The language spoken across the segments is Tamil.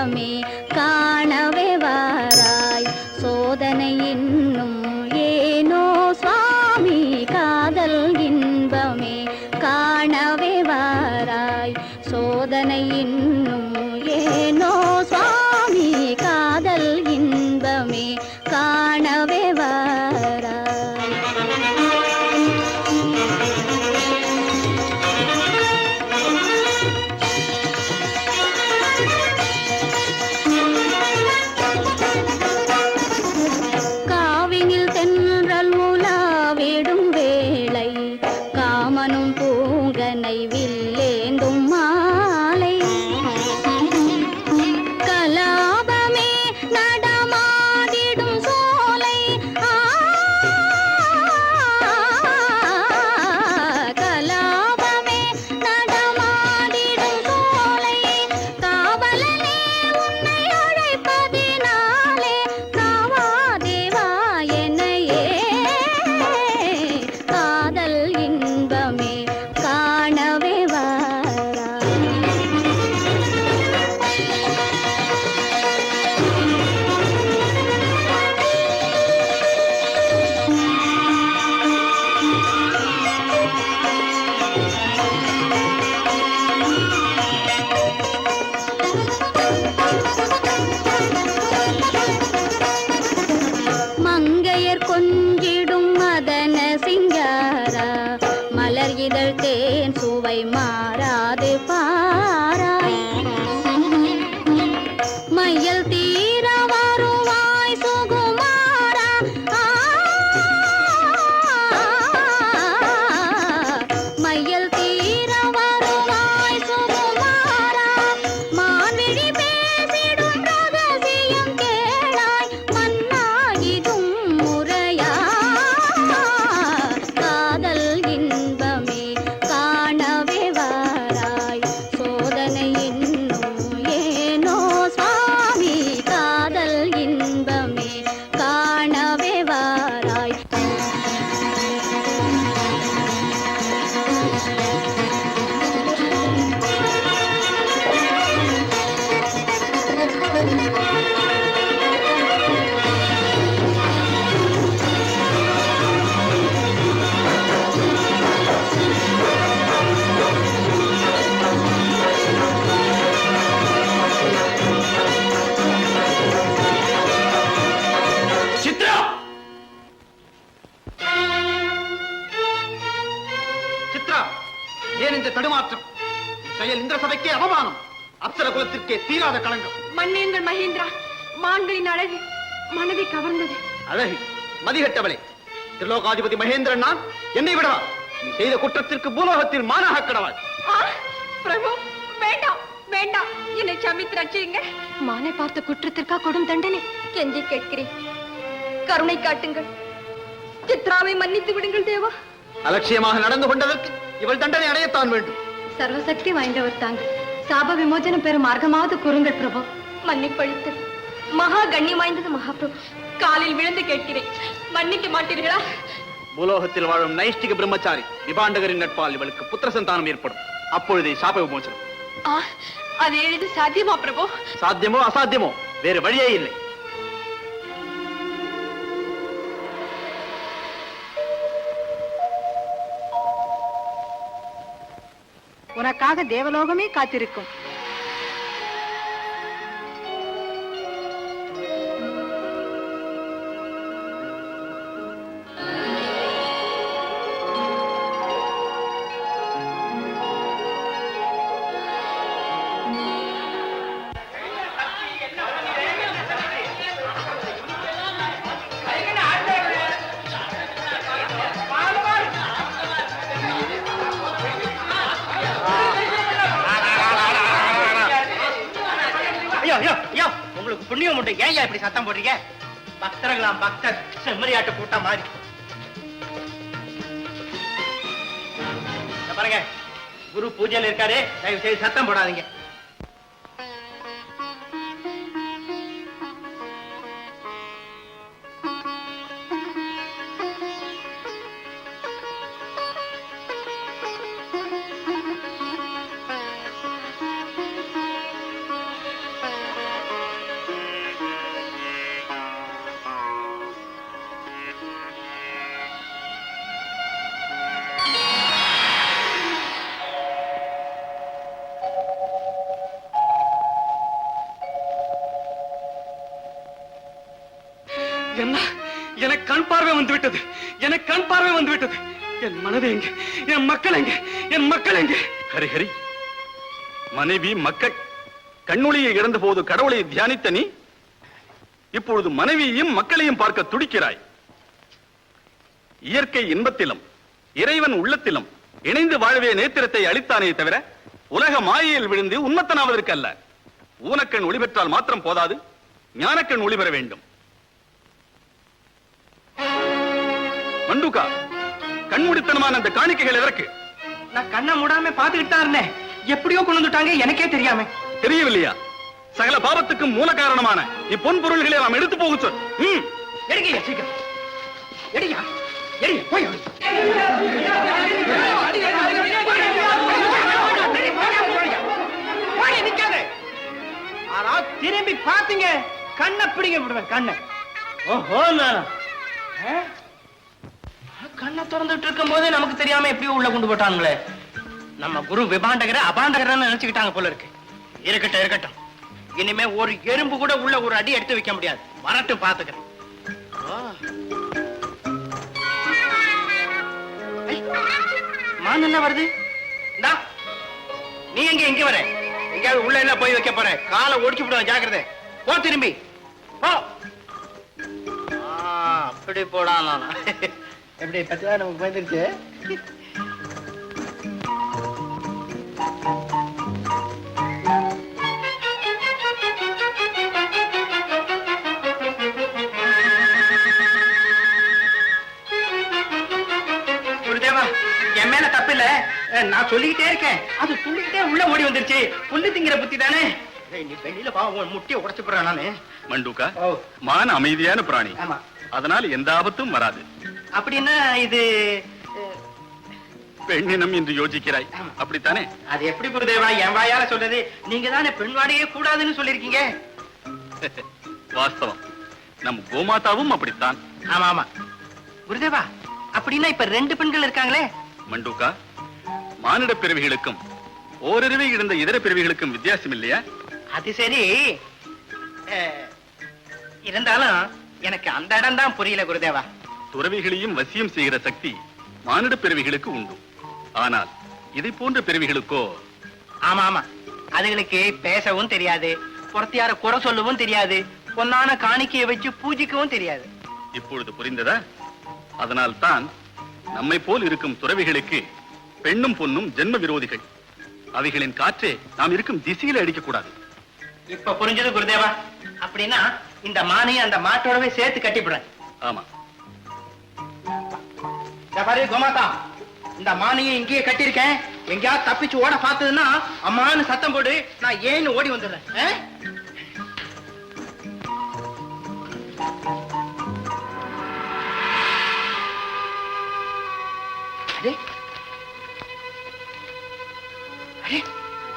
இன்பமே காணவே வாராய் சோதனை இன்னும் ஏனோ சுவாமி காதல் இன்பமே காணவே வாராய் சோதனை இன்னும் ஏனோ சுவாமி காதல் இன்பமே காணவே வாராய் தீராத களங்கம். மன்னியுங்கள் மகேந்திரா, மான்களின் அழகு மனதை கவர்ந்தது. அழகு மதிகட்டவளே, திரிலோகாதிபதி மகேந்திரன் நான், என்னை விடவா? நீ செய்த குற்றத்திற்கு பூலோகத்தில் மானாக கடவாள். பிரபு, வேண்டாம் வேண்டாம், என்னை சமித்து ரட்சியுங்க. மானை பார்த்த குற்றத்திற்கா கொடும் தண்டனை கெஞ்சி கேட்கிறேன், கருணை காட்டுங்கள். சித்ராவை மன்னித்து விடுங்கள் தேவா. அலட்சியமாக நடந்து கொண்டதற்கு இவள் தண்டனை அடையத்தான் வேண்டும். சர்வசக்தி வாய்ந்தவர் தாங்கள், சாப விமோசனம் பெறும் மார்க்கமாவது கூறுங்கள் பிரபு. மன்னிப்பளித்து மகா கண்ணியம் வாய்ந்தது மகாபிரபு, காலில் விழுந்து கேட்கிறேன், மன்னிக்க மாட்டீர்களா? பூலோகத்தில் வாழும் நைஷ்டிக பிரம்மச்சாரி விபாண்டகரின் நட்பால் இவளுக்கு புத்திர சந்தானம் ஏற்படும். அப்பொழுதே சாப விமோசனம். அது எழுது சாத்தியமா பிரபு? சாத்தியமோ அசாத்தியமோ வேறு வழியே இல்லை. உனக்காக தேவலோகமே காத்திருக்கும். உங்களுக்கு புண்ணியம் உண்டு, ஏன் இப்படி சத்தம் போடுறீங்க? பக்தர்களாம் பக்தர் செம்மறியாட்டு கூட்டம் மாதிரி. பாருங்க, குரு பூஜையில் இருக்காரு, தயவு செய்து சத்தம் போடாதீங்க. என்ன எனக்கு கண் பார்வை வந்து விட்டது, எனக்கு கண் பார்வை வந்து விட்டது. என் மனது எங்கே, என் மக்கள் எங்கே, என் மக்கள் எங்கே? ஹரி ஹரி, மனைவி மக்கள் கண்ணொளியை இழந்த போது கடவுளை தியானித்த நீ இப்பொழுது மனைவியையும் மக்களையும் பார்க்க துடிக்கிறாய். இயற்கை இன்பத்திலும் இறைவன் உள்ளத்திலும் இணைந்து வாழவே நேத்திரத்தை அளித்தானே தவிர உலக மாயையில் விழுந்து உன்மத்தனாவதற்கு அல்ல. ஊனக்கண் ஒளி பெற்றால் மாத்திரம் போதாது, ஞானக்கண் ஒளி பெற வேண்டும். மண்டுகா, கண்மூடித்தனமான அந்த காணிக்கைகள் எதற்கு? நான் கண்ணை மூடாம பாத்துக்கிட்டு தான் இருந்தேன். எப்படியோ கொண்டு வந்துட்டாங்க, எனக்கே தெரியாம. தெரியவில்லையா? சகல பாவத்துக்கும் மூல காரணமான இப்பொன் பொருள்களை நாம் எடுத்து போக சொல். எடுங்க சீக்கிரம், எடுங்க எடுங்க போய். திரும்பி பாத்தீங்க கண்ணை பிடிங்க விடுவேன். கண்ணை ஓஹோ கண்ணை திறந்துட்டு இருக்கும் போதே நமக்கு தெரியாம எப்படியோ உள்ள கொண்டு போட்டாங்களே. நம்ம குரு விபாண்டகரை அபாண்டகரன்னு நினைச்சுக்கிட்டாங்க போல இருக்கு. இருக்கட்டும் இருக்கட்டும், இனிமே ஒரு எறும்பு கூட உள்ள ஒரு அடி எடுத்து வைக்க முடியாது. வரட்டும் பாத்துக்கிறேன். மான் என்ன வருது? நீ எங்க எங்க வர? எங்கயாவது உள்ள எல்லாம் போய் வைக்க போற, காலை ஒடிச்சு விடுவேன். ஜாக்கிரதை, போ திரும்பி போ. அப்படி போடா. நான் எப்படி பத்தியா நமக்கு பயந்துருச்சு. என் மேல தப்பு இல்ல, நான் சொல்லிக்கிட்டே இருக்கேன். அது சொல்லிக்கிட்டே உள்ள ஓடி வந்துருச்சு. புல்லு திங்கிற புத்தி தானே. நீ வெளியில முட்டியை உடைச்சு போடுறேன் நானு. மண்டுகா, மான அமைதியான பிராணி, அதனால் எந்த ஆபத்தும் வராது. அப்படின்னா இது பெண்ணினம் என்று யோசிக்கிறாய், அப்படித்தானே? அது எப்படி குருதேவா என் வாயால சொல்றது? நீங்க தானே பெண் வாடையே கூடாதுன்னு சொல்லிருக்கீங்க. வாஸ்தவம், நம் கோமாதாவும் அப்படித்தான். ஆமா ஆமா குருதேவா. அப்படின்னா இப்ப 2 பெண்கள் இருக்காங்களே. மண்டுகா, மானிட பிறவிகளுக்கும் ஓரிரவை இழந்த இதர பிறவிகளுக்கும் வித்தியாசம் இல்லையா? அது சரி, இருந்தாலும் எனக்கு அந்த இடம் தான் புரியல குருதேவா. துறவிகளையும் வசியம் செய்கிற சக்தி மானிட பிறவிகளுக்கு உண்டு. ஆனால் இதை போன்ற பிறவிகளுக்கோ? ஆமா ஆமா, அதுகளுக்கு பேசவும் தெரியாது, புறத்தியார குறை சொல்லவும் தெரியாது, பொன்னான காணிக்கையை வச்சு பூஜிக்கவும் தெரியாது. இப்பொழுது புரிந்ததா? அதனால் தான் நம்மை போல் இருக்கும் துறவிகளுக்கு பெண்ணும் பொண்ணும் ஜென்ம விரோதிகள். அவைகளின் காற்றே நாம் இருக்கும் திசையில அடிக்க கூடாது. இப்ப புரிஞ்சது குருதேவா. அப்படின்னா இந்த மானையை அந்த மாட்டோடவே சேர்த்து கட்டிவிடுறேன். ஆமா. பாரு கோமாதா, இந்த மானையை இங்கேயே கட்டியிருக்கேன். எங்கேயாவது தப்பிச்சு ஓட பார்த்ததுன்னா அம்மான்னு சத்தம் போடு, நான் ஏன்னு ஓடி வந்துடுறேன்.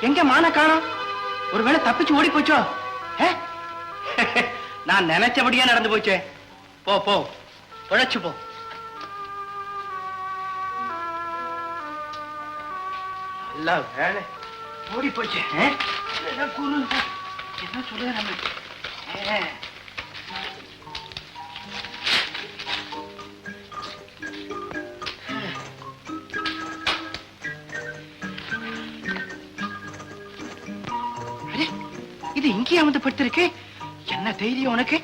எங்க மான காணோம்? ஒருவேளை தப்பிச்சு ஓடி போச்சோ? நான் நினைச்சபடியா நடந்து போச்சே. போ போ, உழைச்சு போ. நல்ல வேலை ஓடி போச்சு. என்ன சொல்ல நம்ம? இது இங்கேயே வந்து படுத்திருக்கு. என்ன தைரியம் உனக்கு?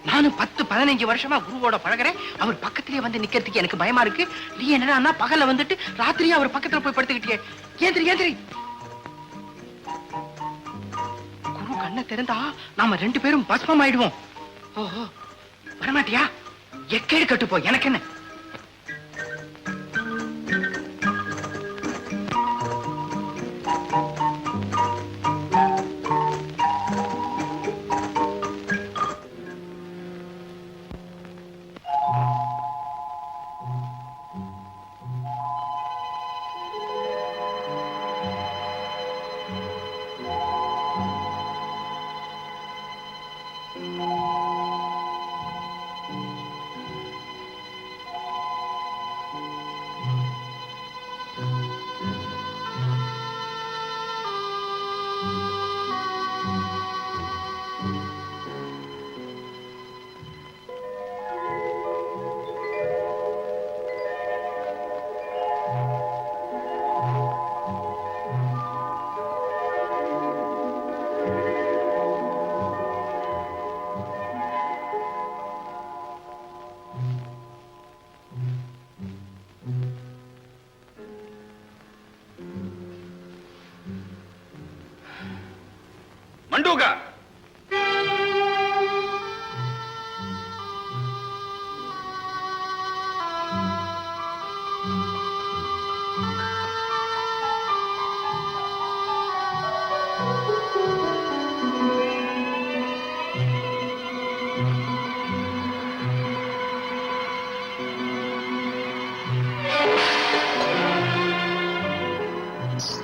நானும் 10-15 வருஷமா குருவோட பழகிறேன். அவர் பக்கத்திலேயே வந்து நிக்கிறதுக்கு எனக்கு பயமா இருக்கு. நீ என்னடா பகல்ல வந்துட்டு ராத்திரியா அவர் பக்கத்துல போய் படுத்துக்கிட்டியே. ஏந்திரி ஏந்திரி. குரு கண்ணை திறந்தா நாம 2 பேரும் பஸ்மம் ஆயிடுவோம். ஓஹோ, வரமாட்டியா? எக்கேடு கட்டு போ, எனக்கு என்ன? மண்டூகா!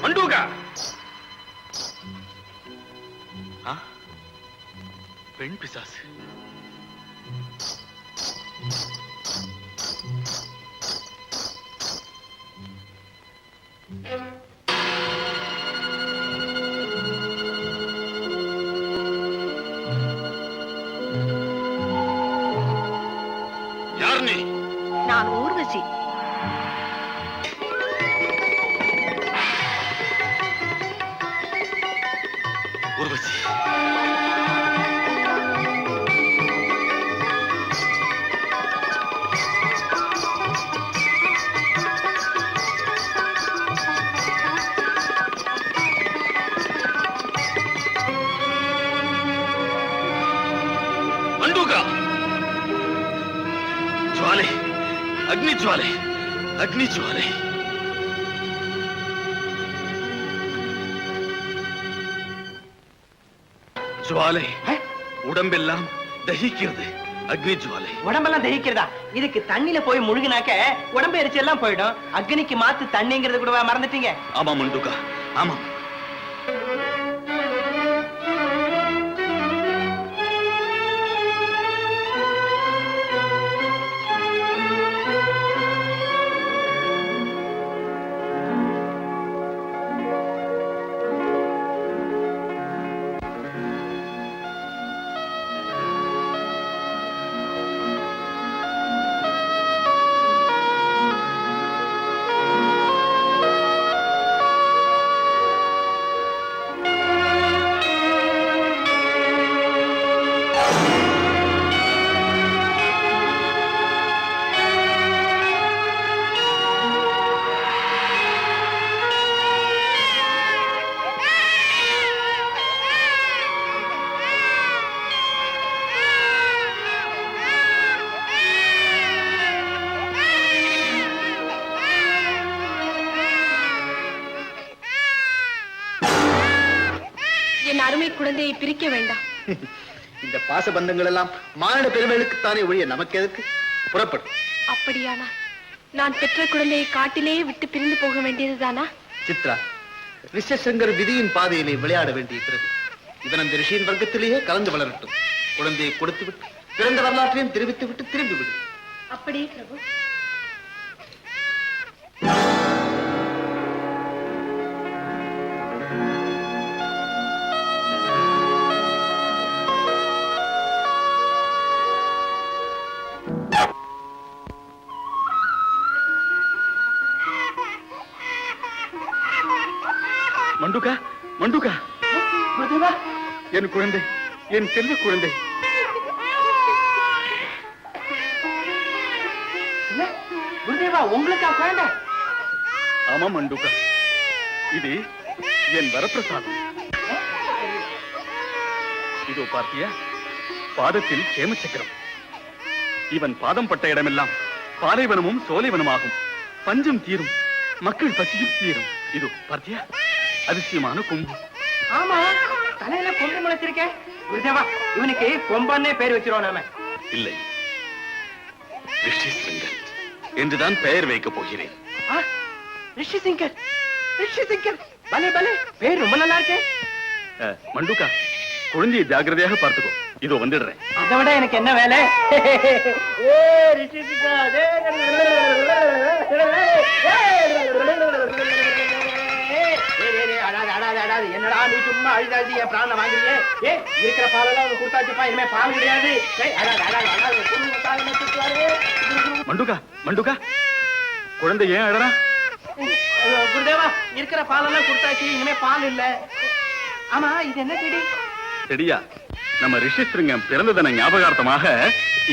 மண்டூகா! பெண் பிசாசு. யார் நீ? நான் ஊர்வசி. ஊர்வசி, மண்டூகா! ஜுவாலை, அக்னி ஜுவாலை, அக்னி ஜுவாலை. ஜுவாலை உடம்பெல்லாம் தகிக்கிறது. அக்னி ஜுவாலை. உடம்பெல்லாம் தகிக்கிறதா? இதுக்கு தண்ணியில போய் முழுகினாக்க உடம்பு எரிச்சல் எல்லாம் போயிடும். அக்னிக்கு மாத்து தண்ணிங்கிறது கூட மறந்துட்டீங்க. ஆமா மண்டூகா, ஆமா. என் அருமை குழந்தையை பிரிக்க வேண்டாம். இந்த பாசபந்தங்கள் எல்லாம் மானிட பெருமைகளுக்குத்தானே ஒழிய நமக்கு எதுக்கு? புறப்படும். அப்படியானா நான் பெற்ற குழந்தையை காட்டிலேயே விட்டு பிரிந்து போக வேண்டியதுதானா? சித்ரா, ரிஷசங்கர் விதியின் பாதையிலே விளையாட வேண்டியிருக்கிறது. இவன் அந்த ரிஷியின் வர்க்கத்திலேயே கலந்து வளரட்டும். குழந்தையை கொடுத்து விட்டு பிறந்த வரலாற்றையும் தெரிவித்து விட்டு திரும்பிவிடு. அப்படியே பிரபு. மண்டூகா, மண்டூகா! என் குழந்தை, என் செல்வ குழந்தை. குருதேவா, உங்களுக்கா குழந்தை? ஆமா மண்டூகா, இது என் வரப்பிரசாதம். இதோ பார்த்தியா, பாதத்தில் சேமச்சக்கரம். இவன் பாதம் பட்ட இடமெல்லாம் பாலைவனமும் சோலைவனமாகும். பஞ்சம் தீரும், மக்கள் பசியும் தீரும். இதோ பார்த்தியா, அதிசயமான கொம்பு. ஆமா, தலையில கொம்பு முளைச்சிருக்கேன். குருதேவா, இவனுக்கு கொம்பன்னே பேர் வச்சிருவோம் நாம. இல்லை, ரிஷிசிங்கர் என்றுதான் பெயர் வைக்கப் போகிறேன். ரிஷிசிங்கர், ரிஷிசிங்கர், பலே பலே, பேர் ரொம்ப நல்லா இருக்கே. மண்டூகா, குழந்தையை ஜாக்கிரதையாக பார்த்துக்கோ. இதோ வந்துடுறேன். அதை விட எனக்கு என்ன வேலை? ரிஷிசிங்கர், என்னடா நீ சும்மா அழுதாதி என் பிராண வாங்குறீங்க? இருக்கிற பாலெல்லாம் கொடுத்தாச்சுப்பா, இனிமே பால் கிடையாது. மண்டூகா, மண்டூகா, குழந்தை ஏன் அழறா? குருதேவா, இருக்கிற பாலெல்லாம் கொடுத்தாச்சு, இனிமே பால் இல்ல. ஆமா, இது என்ன செடி? செடியா? நம்ம ரிஷிசிங்கம் பிறந்ததன ஞாபகார்த்தமாக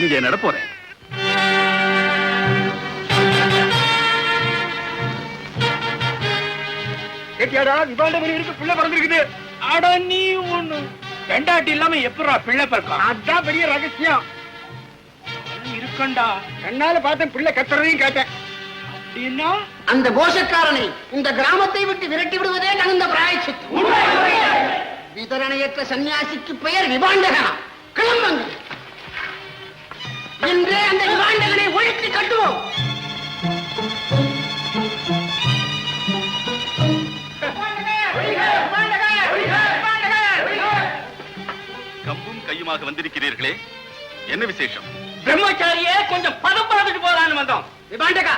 இங்கே நடப்போறேன். கேட்டியாடா, விபாண்டபலி இருக்கு, பிள்ளை பிறந்திருக்குது. அட நீ ஒண்ணு பெண்டாட்டி இல்லாம எப்படா பிள்ளை பிறக்கும்? அதான் பெரிய ரகசியம். இருக்கண்டா, கண்ணால பார்த்தேன், பிள்ளை கத்துறதையும் கேட்டேன். அப்படின்னா அந்த மோசக்காரனை இந்த கிராமத்தை விட்டு விரட்டி விடுவதே தகுந்த பிராயச்சித்து. விதரணையற்ற சன்னியாசிக்கு பெயர் விபாண்டகனா. கிளம்புங்கள், இன்றே அந்த விபாண்டகனை ஒழித்து கட்டுவோம். கம்பும் கையுமாக வந்திருக்கிறீர்களே, என்ன விசேஷம்? பிரம்மச்சாரியே கொஞ்சம் பதம் பார்த்துட்டு போலான்னு வந்தோம். விபாண்டகா,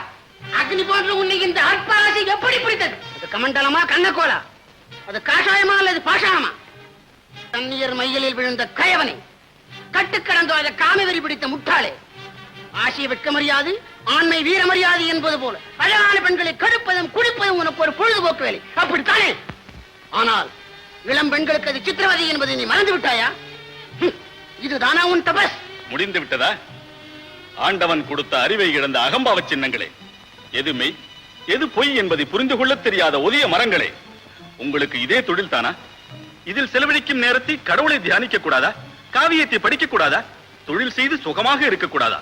அக்னி போன்ற உன்னை இந்த அற்பாசி எப்படி பிடித்தது? அது கமண்டலமா கண்ணக்கோலா? அது காஷாயமா அல்லது பாஷாயமா? தண்ணீர் மையலில் விழுந்த கயவனை, கட்டுக்கடந்தோத காமவெறி பிடித்த முட்டாளே, ஆசிய வெட்க மரியாது, ஆண்மை வீர மரியாது என்பது போல அழகான பெண்களை கடுப்பதும் குடிப்பதும் உனக்கு ஒரு பொழுதுபோக்கு வேலை, அப்படித்தானே? ஆனால் இளம் பெண்களுக்கு அது சித்திரவதை என்பதை நீ மறந்து விட்டாயா? இதுதானா உன் தபஸ்? முடிந்து விட்டதா? ஆண்டவன் கொடுத்த அறிவை இழந்த அகம்பாவ சின்னங்களே, எது மெய் எது பொய் என்பதை புரிந்து கொள்ள தெரியாத ஒதிய மரங்களே, உங்களுக்கு இதே தொழில் தானா? இதில் செலவழிக்கும் நேரத்தை கடவுளை தியானிக்க கூடாதா? காவியத்தை படிக்க கூடாதா? தொழில் செய்து சுகமாக இருக்க கூடாதா?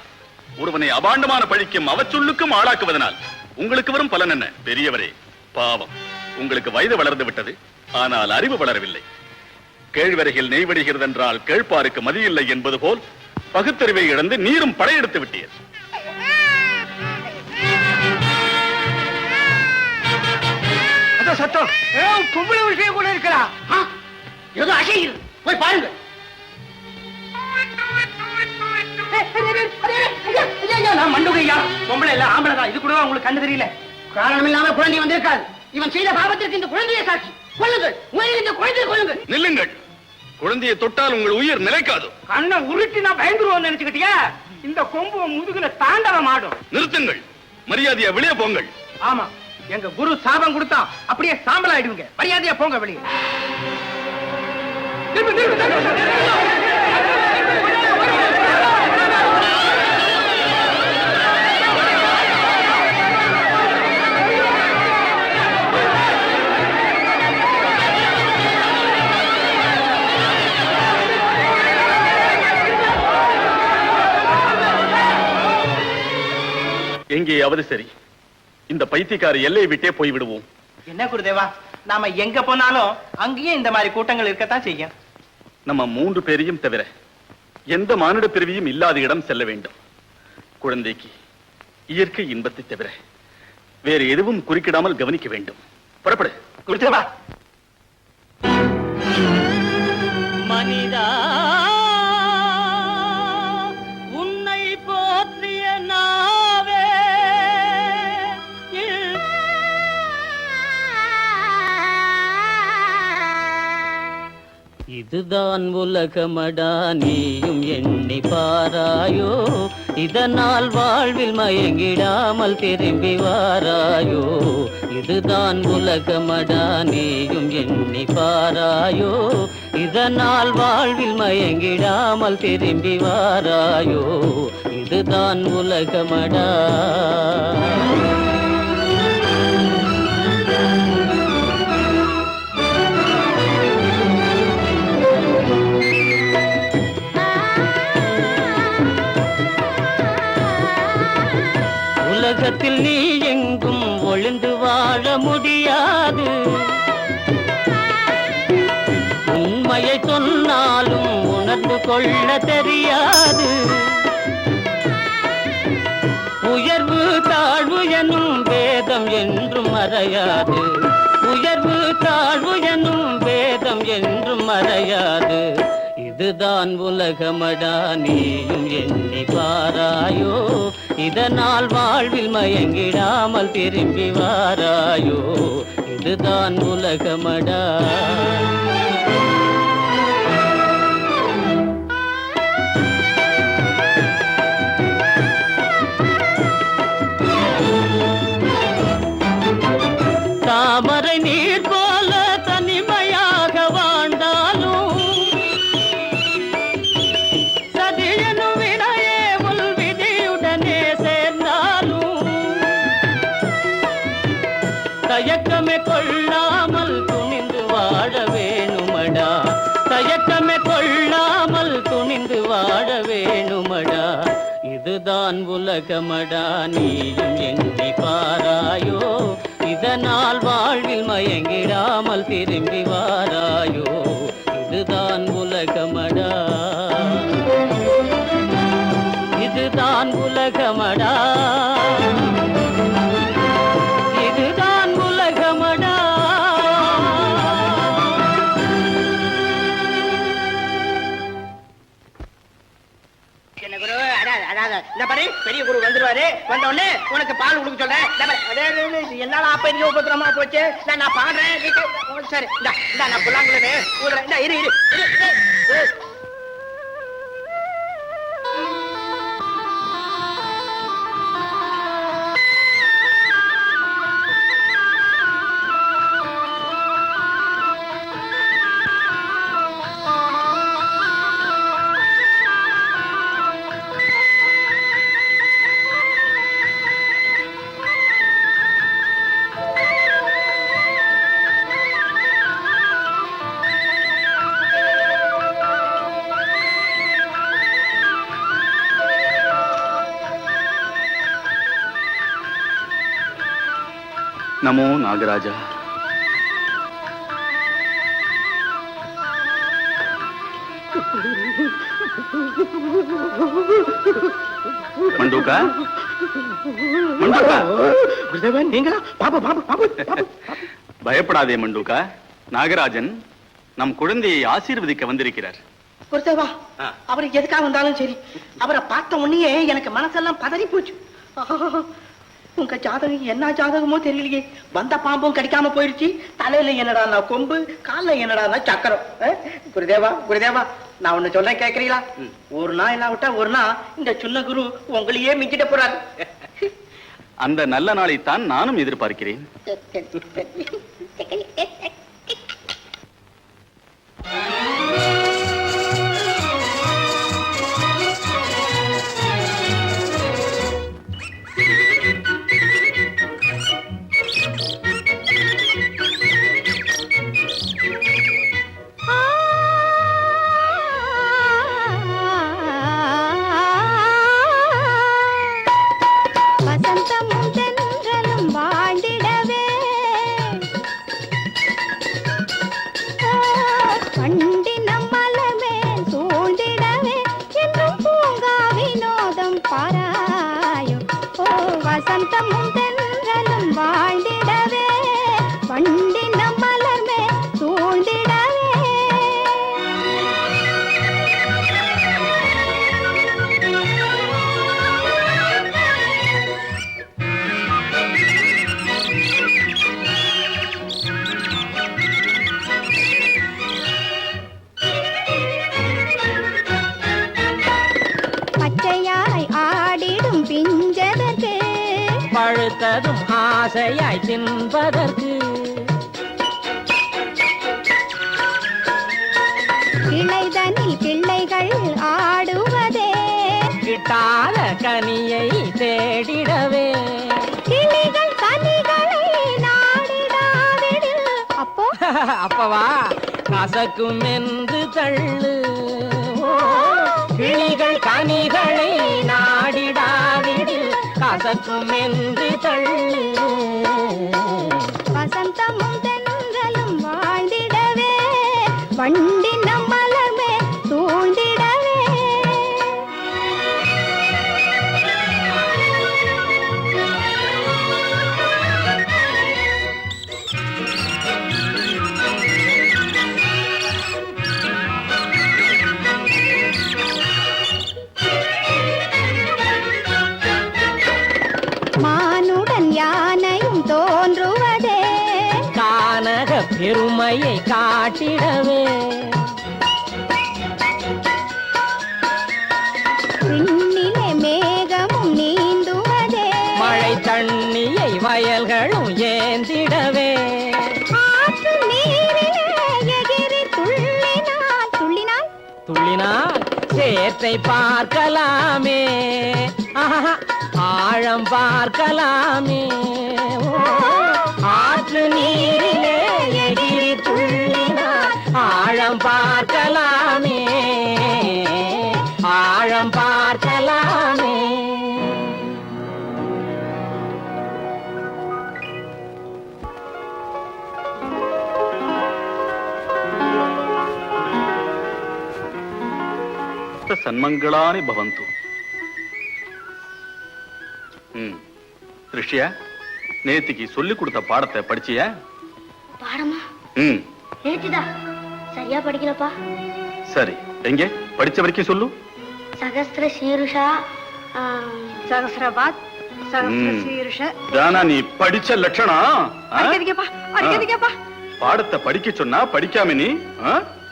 ஒருவனை அபாண்டமான பழிக்கும் அவச்சொல்லுக்கும் ஆளாக்குவதனால் உங்களுக்கு வரும் பலன் என்ன? பெரியவரே, பாவம், உங்களுக்கு வயது வளர்ந்து விட்டது, ஆனால் அறிவு வளரவில்லை. கேழ்வரையில் நெய்வடிகிறது என்றால் கேழ்ப்பாருக்கு மதியில்லை என்பது போல் பகுத்தறிவை இழந்து நீரும் படையெடுத்து விட்டீர். சத்தம் பொம்பளை விஷயம் கூட இருக்கிறா. ஏதோ அசைகிறது, போய் பாருங்க. மண்டுகையா, பொம்பளை இல்ல ஆம்பளை தான். இது கூட உங்களுக்கு கண்டு தெரியல. காரணம் இல்லாம குழந்தை வந்திருக்காது. இவன் செய்த பாவத்திற்கு இந்த குழந்தையை சாட்சி. கொள்ளுங்கள், இந்த குழந்தையை கொள்ளுங்கள். நில்லுங்கள், குழந்தையை தொட்டால் உங்கள் உயிர் நிலைக்காது. கண்ணை உருட்டி நான் பயந்துருவோம் நினைச்சுக்கிட்டியா? இந்த கொம்பு முதுகுல தாண்டவம் ஆடும். நிறுத்துங்கள், மரியாதையா வெளியே போங்கள். ஆமா, எங்க குரு சாபம் கொடுத்தா அப்படியே சாம்பல் ஆயிடுவீங்க. மரியாதையா போங்க வெளியே. எங்கேயாவது சரி, இந்த பைத்தியக்கார எல்லையை விட்டே போய்விடுவோம். என்ன குருதேவா, நாம எங்க போனாலும் அங்கேயே இந்த மாதிரி கூட்டங்கள் இருக்கத்தான் செய்யும். நம்ம 3 பேரையும் தவிர எந்த மானிட பிறவியும் இல்லாத இடம் செல்ல வேண்டும். குழந்தைக்கு இயற்கை இன்பத்தை தவிர வேறு எதுவும் குறுக்கிடாமல் கவனிக்க வேண்டும். புறப்படு குருதேவா. மனிதா, உன்னை போற்றிய நாவே இதுதான் உலகமடா, நீயும் எண்ணி பாராயோ, இதனால் வாழ்வில் மயங்கிடாமல் திரும்பி வாராயோ. இதுதான் உலகமடா, நீயும் எண்ணி பாராயோ, இதனால் வாழ்வில் மயங்கிடாமல் திரும்பி வாராயோ. இதுதான் உலகமடா. உலகத்தில் நீ எங்கும் ஒளிந்து வாழ முடியாது. உண்மையை சொன்னாலும் உணர்ந்து கொள்ள தெரியாது. உயர்வு தாழ்வு எனும் வேதம் என்றும் மறையாது. உயர்வு தாழ்வு எனும் வேதம் என்றும் மறையாது. இதுதான் உலகமடா, நீயும் எண்ணி பாராயோ, இதனால் வாழ்வில் மயங்கிடாமல் திரும்பி வாராயோ. இதுதான் உலகமடா. தாமரை நீர் போல தனிமையாக வாழ்ந்தாலும் சதியனும் வினையே உள் விதியுடனே சேர்ந்தாலும் தயக்கமே கொள்ளாமல் துணிந்து வாழ வேணுமடா. துன்பமே கொள்ளாமல் துணிந்து வாழ வேணுமடா. இதுதான் உலகமடா, நீயும் எண்ணி பாராயோ. இதனால் வாழ்வில் மயங்கிடாமல் திரும்பி வாராயோ. இதுதான் உலகமடா, இதுதான் உலகமடா, இதுதான் உலகமடா. என்ன குரு, இந்த பாரு பெரிய குரு வந்துருவாரு. வந்த உடனே உனக்கு பால் கொடுக்க சொல்றேன். என்னால அப்ப இங்க உபத்திரமா போச்சு. நான் பாடுறேன். சரி இந்த நான் புல்லாங்குழலே ஊதுறேன். இந்த இரு இரு இரு. நமோ நாகராஜா. மண்டூக்கா, மண்டூக்கா. நீங்களா? பாபு பாபு பாபு. பயப்படாதே மண்டூக்கா. நாகராஜன் நம் குழந்தையை ஆசீர்வதிக்க வந்திருக்கிறார். குருதேவா, அவர் எதுக்காக வந்தாலும் சரி, அவரை பார்த்த உடனே எனக்கு மனசெல்லாம் பதறி போச்சு. உங்க ஜாதகம் என்ன ஜாதகமோ தெரியலையே. வந்த பாம்பும் கடிக்காம போயிடுச்சு. தலையில என்னடா கொம்பு, காலில் என்னடா சக்கரம். குருதேவா குருதேவா, நான் ஒண்ணு சொல்றேன் கேக்குறீங்களா? ஒரு நாள் இல்லாவிட்டா ஒரு நாள் இந்த சின்ன குரு உங்களையே மிஞ்சிட்ட போறாரு. அந்த நல்ல நாளைத்தான் நானும் எதிர்பார்க்கிறேன். வசந்தமும் தென்றலும் வாழ்ந்திடவே, பண்டினம் மலர்மேல் சூழ்ந்திடவே, என்றும் பூங்கா வினோதம் பாராயோ. வசந்தமும் தென்றலும் வாழ்ந்திடவே, பண்டினம் மலர்மேல் சூழ்ந்திடவே. பச்சையாய் ஆடிடும் பிஞ்சதற்கு, பழுத்ததும் ஆசையாய் தின்பதற்கு, கிளைதனில் பிள்ளைகள் ஆடுவதே, கிட்டாத கனியை தேடிடவே. கிளிகள் கனிகளை நாடிடாவிடில். அப்போ அப்பவா கசக்கும் என்று தள்ளு. கிளிகள் கனிகளை நாடிடாவிடில் கசக்கும் என்று தள்ளு. வசந்தமும் தென்றலும் வாழ்ந்திடவே, வண்டினம் மலர்மே சூழ்ந்திடவே. மானுடன் யானையும் தோன்றுவதே, கானக பெருமையை காட்டிடவே. விண்ணிலே மேகமும் நீந்துவதே, மழை தண்ணியை வயல்களும் ஏந்திடவே. ஆற்று நீரிலே எகிரி துள்ளினால் துள்ளினால் துள்ளினால் சேற்றை பார்க்கலாமே, ஆழம் பார்க்கலாமே. ஆற்று நீரிலே எகிரி துள்ளினால் ஆழம் பார்க்கலாமே, ஆழம் பார்க்கலாமே. சன்மங்களானி பவந்து. ரிஷியா, நேத்திக்கு சொல்லி கொடுத்த பாடத்தை படிச்சியா? பாடமா? ம், நேத்துதான். சரியா படிக்கலப்பா. சரி, எங்கே படிச்ச வரைக்கும் சொல்லு. சகஸ்ர சீருஷா, சகஸ்ரபாத், தானா நீ படிச்ச லட்சணம்? அடிக்காதீங்கப்பா, அடிக்காதீங்கப்பா. பாடத்தை படிக்க சொன்னா படிக்காம நீ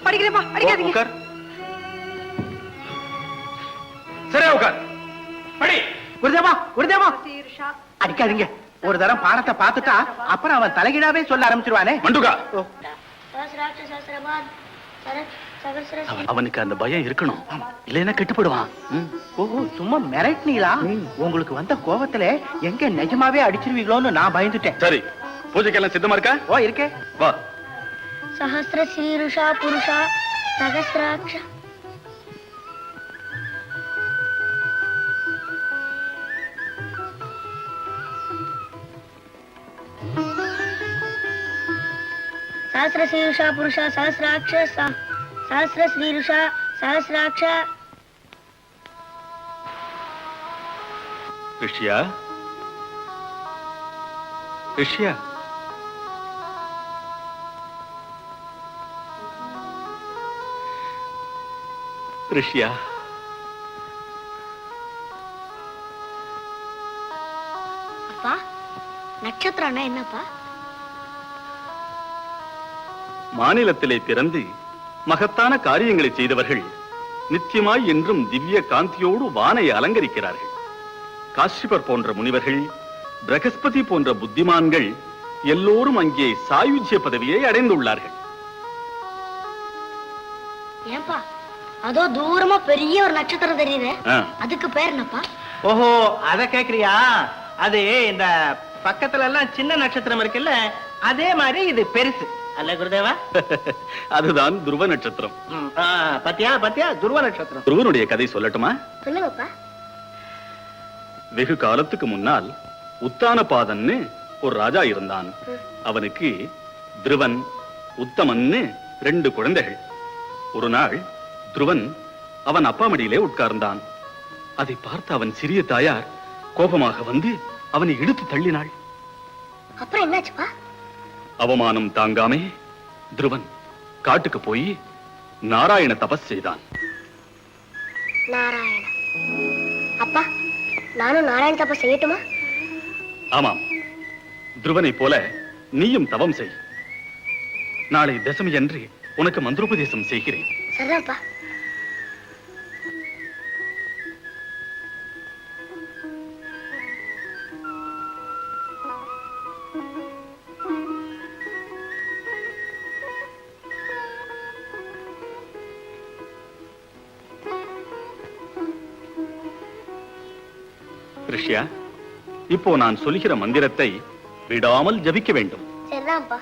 படிக்கிறேப்பா, அடிக்காதீங்க. உட்கார். சரியா உட்கார். படி. குருதேவா, குருதேவா, அடிக்காதீங்க. ஒரு தரம் பாடத்தை பார்த்துட்டா அப்புறம் அவன் தலைகீழாவே சொல்ல ஆரம்பிச்சிருவானே. மண்டுகா, சகஸ்ராட்ச சகஸ்ரபாத், சகஸ்ர அவனுக்கு அந்த பயம் இருக்கணும், இல்லைன்னா கெட்டுப்படுவான். ஓஹோ, சும்மா மிரட்டினீங்களா? உங்களுக்கு வந்த கோபத்துல எங்க நிஜமாவே அடிச்சிருவீங்களோன்னு நான் பயந்துட்டேன். சரி, பூஜைக்கெல்லாம் சித்தமா இருக்கா? ஓ, இருக்கே. வா. சகஸ்ர சீருஷா புருஷா சகஸ்ராட்ச. சகஸ்ர சீருஷா புருஷா சகஸ்ராட்ச சகஸ்ர ஸ்ரீருஷா சகஸ்ராட்ச. ரிஷியா, ரிஷியா, ரிஷியா, அப்பா, நட்சத்திரம்னா என்னப்பா? மாநிலத்திலே பிறந்து மகத்தான காரியங்களை செய்தவர்கள் நித்தியமாய் என்றும் திவ்ய காந்தியோடு வானை அலங்கரிக்கிறார்கள். காஷ்யபர் போன்ற முனிவர்கள், பிரகஸ்பதி போன்ற புத்திமான்கள் எல்லோரும் அங்கே சாயுஜ்ய பதவியை அடைந்துள்ளார்கள். ஏன்பா, அதோ தூரமா பெரிய ஒரு நட்சத்திரம் தெரியுது, அதுக்கு பேர் என்னப்பா? ஓஹோ, அத கேக்குறியா? அது இந்த பக்கத்துல எல்லாம் சின்ன நட்சத்திரம் இருக்குல்ல, அதே மாதிரி இது பெருசு அல்ல குருதேவா? அதுதான் துருவ நட்சத்திரம். பத்தியா பத்தியா, துருவ நட்சத்திரம். துருவனுடைய கதை சொல்லட்டுமா? சொல்லுங்கப்பா. வெகு காலத்துக்கு முன்னால் உத்தானபாதன்னு ஒரு ராஜா இருந்தான். அவனுக்கு துருவன், உத்தமன்னு 2 குழந்தைகள். ஒரு நாள் துருவன் அவன் அப்பா மடியிலே உட்கார்ந்தான். அதை பார்த்து அவன் சிறிய தாயார் கோபமாக வந்து அவனை இழுத்து தள்ளினாள். அப்புறம் என்னாச்சுப்பா? அவமானம் தாங்காமே துருவன் காட்டுக்கு போய் நாராயண தபஸ் செய்தான். நாராயண. அப்பா, நானும் நாராயண தபஸ் செய்யட்டுமா? ஆமாம், துருவனை போல நீயும் தவம் செய். நாளை தசமி அன்று உனக்கு மந்திரோபதேசம் செய்கிறேன். சரிதான்ப்பா. ரிஷியா, இப்போ நான் சொல்லுகிற மந்திரத்தை விடாமல் ஜபிக்க வேண்டும். சரிதான்ப்பா.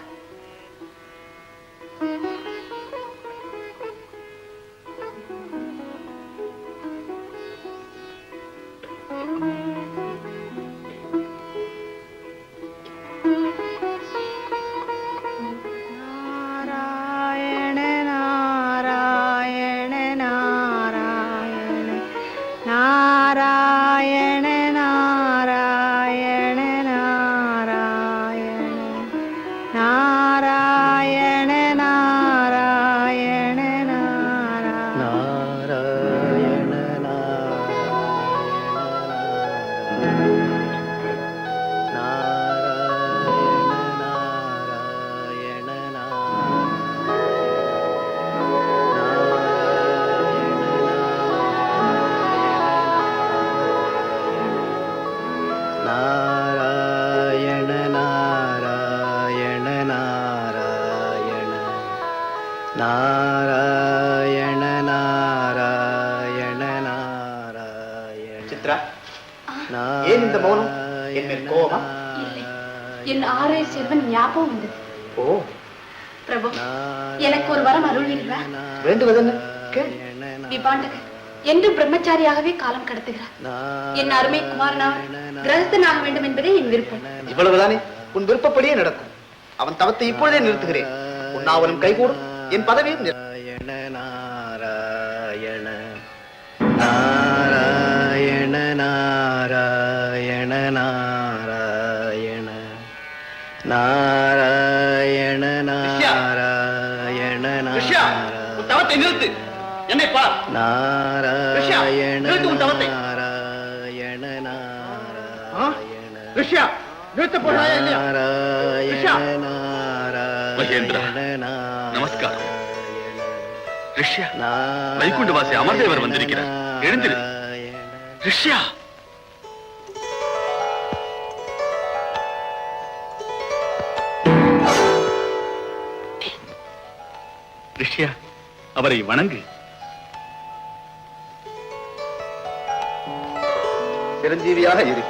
நாராயண நாராயண நாராயண. சித்ரா, ஏன் இந்த மௌனம்? என் மேல் கோபமா? என் ஆரே செல்வன் ஞாபகம் வந்தது. ஓ, பிரபு, எனக்கு ஒரு வரம் அருள்வீர்களா? வேண்டுவதென்ன கேள். விபாண்டகர் என்றும் பிரம்மச்சாரியாகவே காலம் கடத்துகிறார். என் அருமை குமாரனாக கிரகஸ்தனாக வேண்டும் என்பதே என் விருப்பம். இவ்வளவுதானே? உன் விருப்பப்படியே நடக்கும். அவன் தவத்தை இப்பொழுதே நிறுத்துகிறேன். உன்னாவனும் கைகூடும், என் பதவியும் நாராயண நாராயண நாராயண நாராயண நாராயண நாராயண நாராயண உன் தவத்தை நிறுத்து. என்னை பார். நாராயண நாராயண நாராயண ரிஷ்யா, நிறுத்த போறாயா இல்லையா? மகேந்திரா, நமஸ்காரம். ரிஷ்யா, வைகுண்டவாசி அமர்தேவர் வந்திருக்கிறார். எழுந்திரு. ரிஷ்யா, ரிஷ்யா, அவரை வணங்கு. சிரஞ்சீவியாக இரு.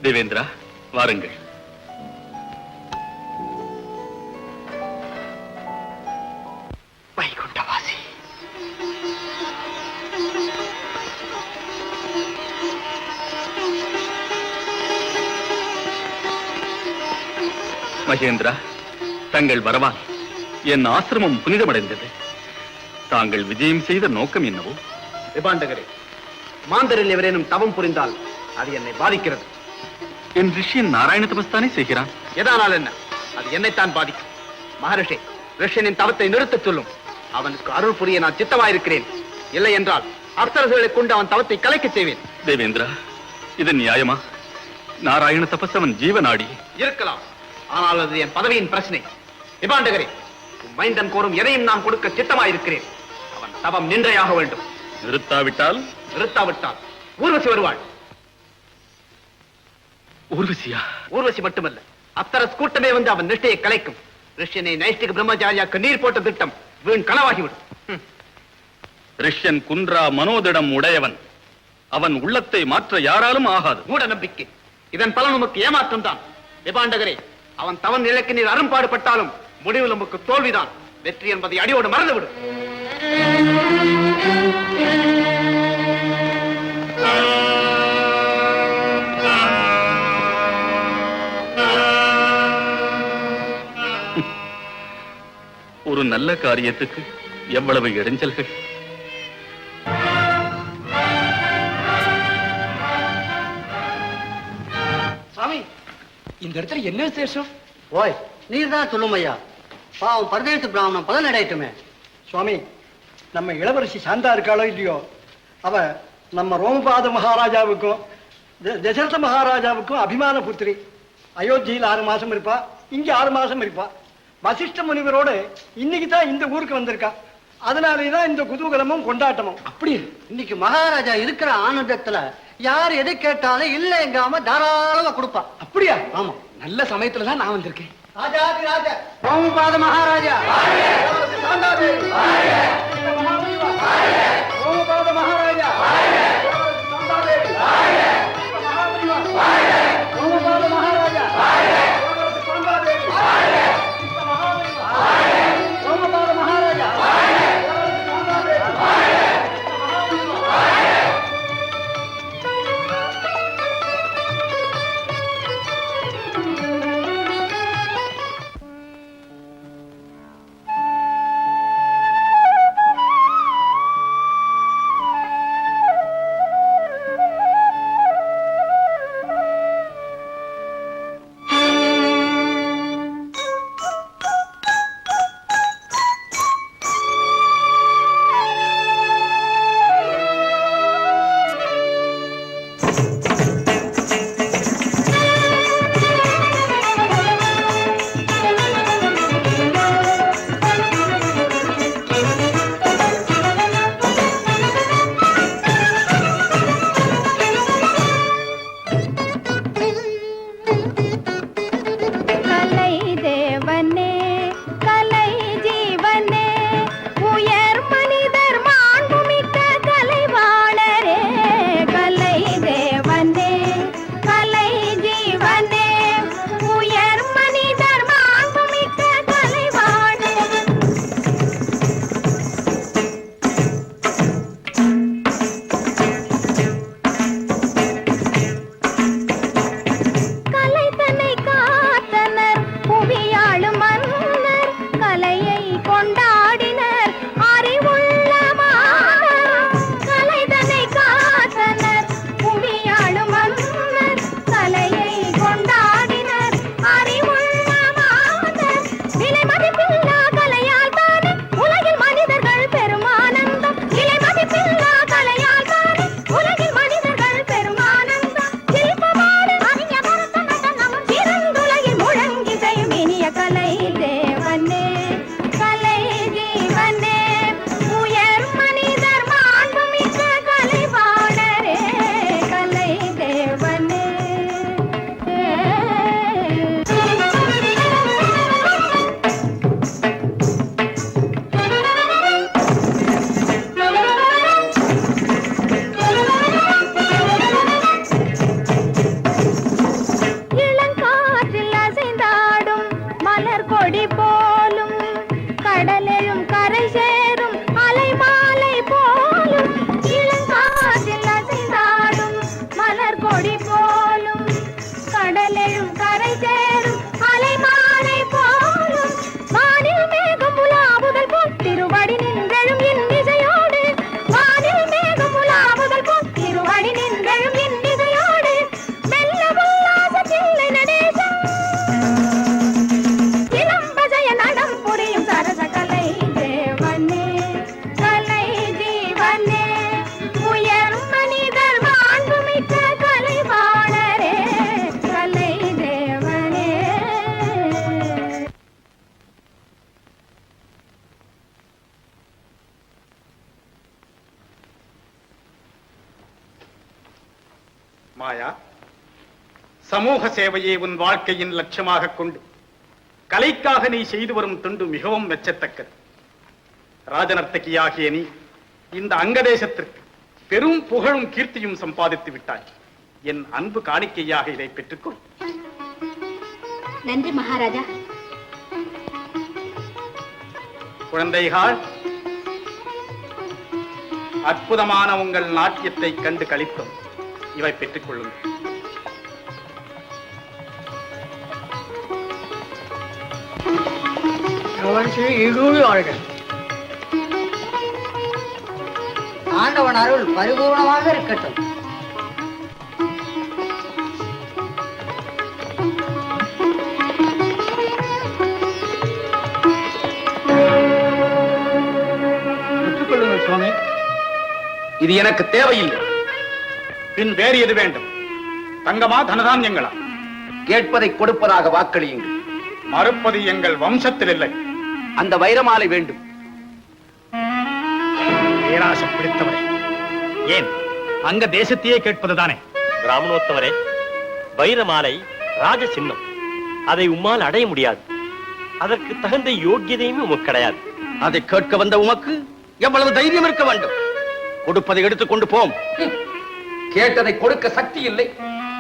தேவேந்திரா, வாருங்கள். வைகுண்டவாசி, மகேந்திரா, தங்கள் வரவால் என் ஆசிரமம் புனிதமடைந்தது. தாங்கள் விஜயம் செய்த நோக்கம் என்னவோ? விபாண்டகரே, மாந்தரில் எவரேனும் தவம் புரிந்தால் அது என்னை பாதிக்கிறது. என் ரிஷியன் நாராயண தபஸ்தானே செய்கிறான். எதானால் என்ன? அது என்னைத்தான் பாதிக்கும். மகரிஷி, ரிஷியனின் தவத்தை நிறுத்தச் சொல்லும். அவனுக்கு அருள் புரிய நான் சித்தமாயிருக்கிறேன். இல்லை என்றால் அப்சரசுகளை கொண்டு அவன் தவத்தை கலைக்கச் செய்வேன். தேவேந்திரா, இது நியாயமா? நாராயண தபஸ் அவன் ஜீவநாடி. இருக்கலாம், ஆனால் அது என் பதவியின் பிரச்சனை. விபாண்டகரே, உன் மைந்தன் கோரும் எதையும் நான் கொடுக்க சித்தமாயிருக்கிறேன். அவன் தவம் நின்றையாக வேண்டும். நிறுத்தாவிட்டால்? நிறுத்தாவிட்டால் ஊர்வசி வருவாள். ஊர்வசியா? ஊர்வசி மட்டுமல்ல, அப்சரஸ் கூட்டமே வந்து அவன் நிஷ்டையை கலைக்கும். ரிஷியனை நைஷ்டிக பிரம்மச்சாரியாக்கு நீர் போட்ட திட்டம் வீண் கனவாகிவிடும். ரிஷ்யன் குன்றா மனோதிடம் உடையவன். அவன் உள்ளத்தை மாற்ற யாராலும் ஆகாது. மூட நம்பிக்கை. இதன் பலன் உமக்கு ஏமாற்றம் தான். விபாண்டகரே, அவன் தவன் நிலைக்கு நீர் அரும்பாடுபட்டாலும் முடிவில் உமக்கு தோல்விதான். வெற்றி என்பதை அடியோடு மறந்துவிடும். ஒரு நல்ல காரியத்துக்கு எவ்வளவு இடைஞ்சல்கள். சுவாமி, இந்த இடத்துல என்ன விசேஷம்? ஓய், நீர் தான் சொல்லும் ஐயா. பாவம் பரதேச பிராமணம் பலன் அடையட்டுமே. சுவாமி, நம்ம இளவரசி சாந்தா இருக்காளோ இல்லையோ, அவ நம்ம ரோமபாத மகாராஜாவுக்கும் தசரத மகாராஜாவுக்கும் அபிமான புத்திரி. அயோத்தியில் 6 மாசம் இருப்பா, இங்க 6 மாசம் இருப்பா. வசிஷ்ட முனிவரோடு இன்னைக்கு தான் இந்த ஊருக்கு வந்திருக்கா. அதனாலேதான் இந்த குதூகலமும் கொண்டாட்டமும். அப்படி இன்னைக்கு மகாராஜா இருக்கிற ஆனந்தத்துல யார் எதை கேட்டாலும் இல்ல எங்காம தாராளமா கொடுப்பா. அப்படியா? ஆமா, நல்ல சமயத்துல தான் நான் வந்திருக்கேன். ராஜாதி ராஜா ரோமபாத மகாராஜா, சாந்தாதேவி, ரோமபாத மகாராஜா, சாந்தாதேவி, ரோமபாத மகாராஜா, சாந்தாதேவி, ரோமபாத மகாராஜா, மாயா, சமூக சேவையை உன் வாழ்க்கையின் லட்சியமாக கொண்டு கலைக்காக நீ செய்து வரும் தொண்டு மிகவும் மெச்சத்தக்கது. ராஜநர்த்தகியாகிய நீ இந்த அங்கதேசத்திற்கு பெரும் புகழும் கீர்த்தியும் சம்பாதித்து விட்டாய். என் அன்பு காணிக்கையாக இதை பெற்றுக்கொள். நன்றி மகாராஜா. குழந்தைகள், அற்புதமான உங்கள் நாட்டியத்தை கண்டு களித்தோம். இவை பெற்றுக் கொள்ளுங்கள். ஆண்டவன் அருள் பரிபூர்ணமாக இருக்கட்டும். சுவாமி, இது எனக்கு தேவையில்லை. பின் வேறு எது வேண்டும்? தங்கமா, தனதான்யங்களா? கேட்பதை கொடுப்பதாக வாக்களியுங்கள். மறுப்பது எங்கள் வம்சத்தில் இல்லை. அந்த வைரமாலை வேண்டும். பேராசை பிடித்தவரே, ஏன் அங்க தேசத்தையே கேட்பதுதானே? பிராமணோத்தவரே, வைரமாலை ராஜ சின்னம். அதை உம்மால் அடைய முடியாது. அதற்கு தகுந்த யோக்கியதையும் உமக்கு கிடையாது. அதை கேட்க வந்த உமக்கு எவ்வளவு தைரியம் இருக்க வேண்டும்? கொடுப்பதை எடுத்துக்கொண்டு போம். கேட்டதை கொடுக்க சக்தி இல்லை,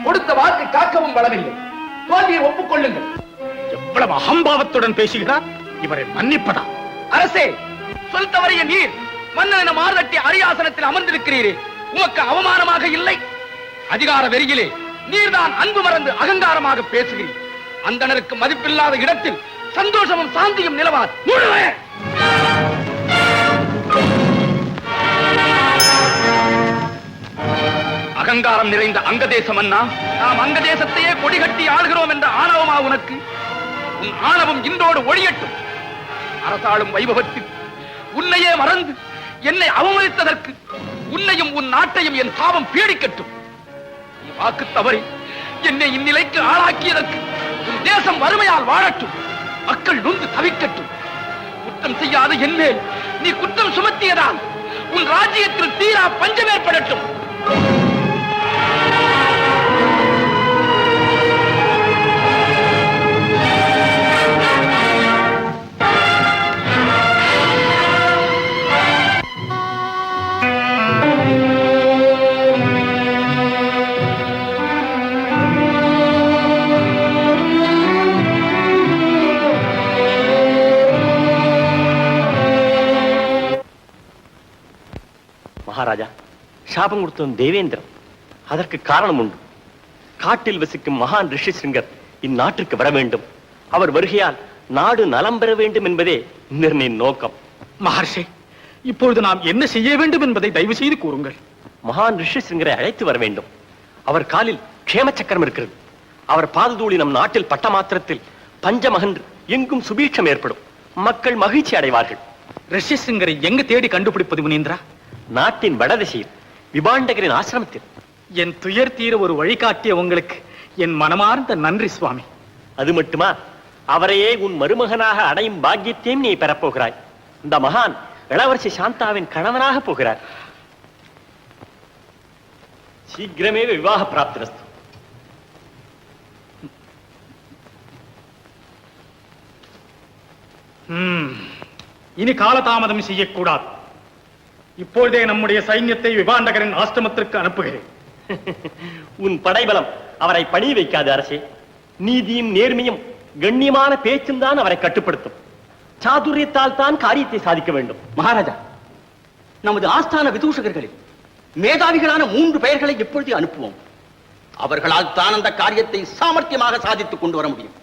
கொடுத்த வாக்கை காக்கவும் வளவில்லை. தோல்வியை ஒப்புக்கொள்ளுங்கள். எவ்வளவு அகம்பாவத்துடன் பேசுகிறார்! இவரை மன்னிப்பதா? அரசே, சொல் தவறிய நீர் மன்னன மார்தட்டி அரியாசனத்தில் அமர்ந்திருக்கிறீரே, உமக்கு அவமானமாக இல்லை? அதிகார வெறியிலே நீர்தான் அன்பு மறந்து அகங்காரமாக பேசுகிறீர். அந்தணருக்கு மதிப்பில்லாத இடத்தில் சந்தோஷமும் சாந்தியும் நிலவார். அகங்காரம் நிறைந்த அங்கதேசம் அண்ணா, நாம் அங்கதேசத்தையே கொடிகட்டி ஆளுகிறோம் என்ற ஆணவமா உனக்கு? உன் ஆணவம் இன்றோடு ஒழியட்டும். அரசாளும் வைபவத்தில் உன்னையே மறந்து என்னை அவமதித்ததற்கு உன்னையும் உன் நாட்டையும் என் சாபம் பீடிக்கட்டும். நீ வாக்கு தவறி என்னை இந்நிலைக்கு ஆளாக்கியதற்கு உன் தேசம் வறுமையால் வாழட்டும். மக்கள் நொந்து தவிக்கட்டும். குற்றம் செய்யாத என் மேல் நீ குற்றம் சுமத்தியதால் உன் ராஜ்யத்தில் தீரா பஞ்சம் ஏற்படட்டும். மகாராஜா, சாபம் கொடுத்தவன் தேவேந்திரன். அதற்கு காரணம் உண்டு. காட்டில் வசிக்கும் மகான் ரிஷி சிங்கர் இந்நாட்டிற்கு வர வேண்டும். அவர் வருகையால் நாடு நலம் பெற வேண்டும் என்பதே இந்திரனின் நோக்கம். மகர்ஷி, இப்பொழுது நாம் என்ன செய்ய வேண்டும் என்பதை தயவு செய்து கூறுங்கள். மகான் ரிஷி சிங்கரை அழைத்து வர வேண்டும். அவர் காலில் க்ஷேம சக்கரம் இருக்கிறது. அவர் பாததூளி நம் நாட்டில் பட்ட மாத்திரத்தில் பஞ்சமகன்று எங்கும் சுபீட்சம் ஏற்படும். மக்கள் மகிழ்ச்சி அடைவார்கள். ரிஷி சிங்கரை எங்கு தேடி கண்டுபிடிப்பது முனீந்திரா? நாட்டின் வடதிசையில் விபாண்டகரின் ஆசிரமத்தில். என் துயர் தீர ஒரு வழிகாட்டிய உங்களுக்கு என் மனமார்ந்த நன்றி சுவாமி. அது மட்டுமா, அவரையே உன் மருமகனாக அடையும் பாக்கியத்தையும் நீ பெறப்போகிறாய். இந்த மகான் இளவரசி சாந்தாவின் கணவனாக போகிறார். சீக்கிரமே விவாக பிராப்திரஸ்து. இனி காலதாமதம் செய்யக்கூடாது. இப்பொழுதே நம்முடைய சைன்யத்தை விபாண்டகரின் ஆசிரமத்திற்கு அனுப்புகிறேன். உன் படைபலம் அவரை பணி வைக்காது அரசே. நீதியும் நேர்மையும் கண்ணியமான பேச்சும் தான் அவரை கட்டுப்படுத்தும். சாதுரியத்தால் தான் காரியத்தை சாதிக்க வேண்டும். மகாராஜா, நமது ஆஸ்தான விதூஷகர்களில் மேதாவிகளான 3 பெயர்களை எப்பொழுது அனுப்புவோம்? அவர்களால் தான் அந்த காரியத்தை சாமர்த்தியமாக சாதித்துக் கொண்டு வர முடியும்.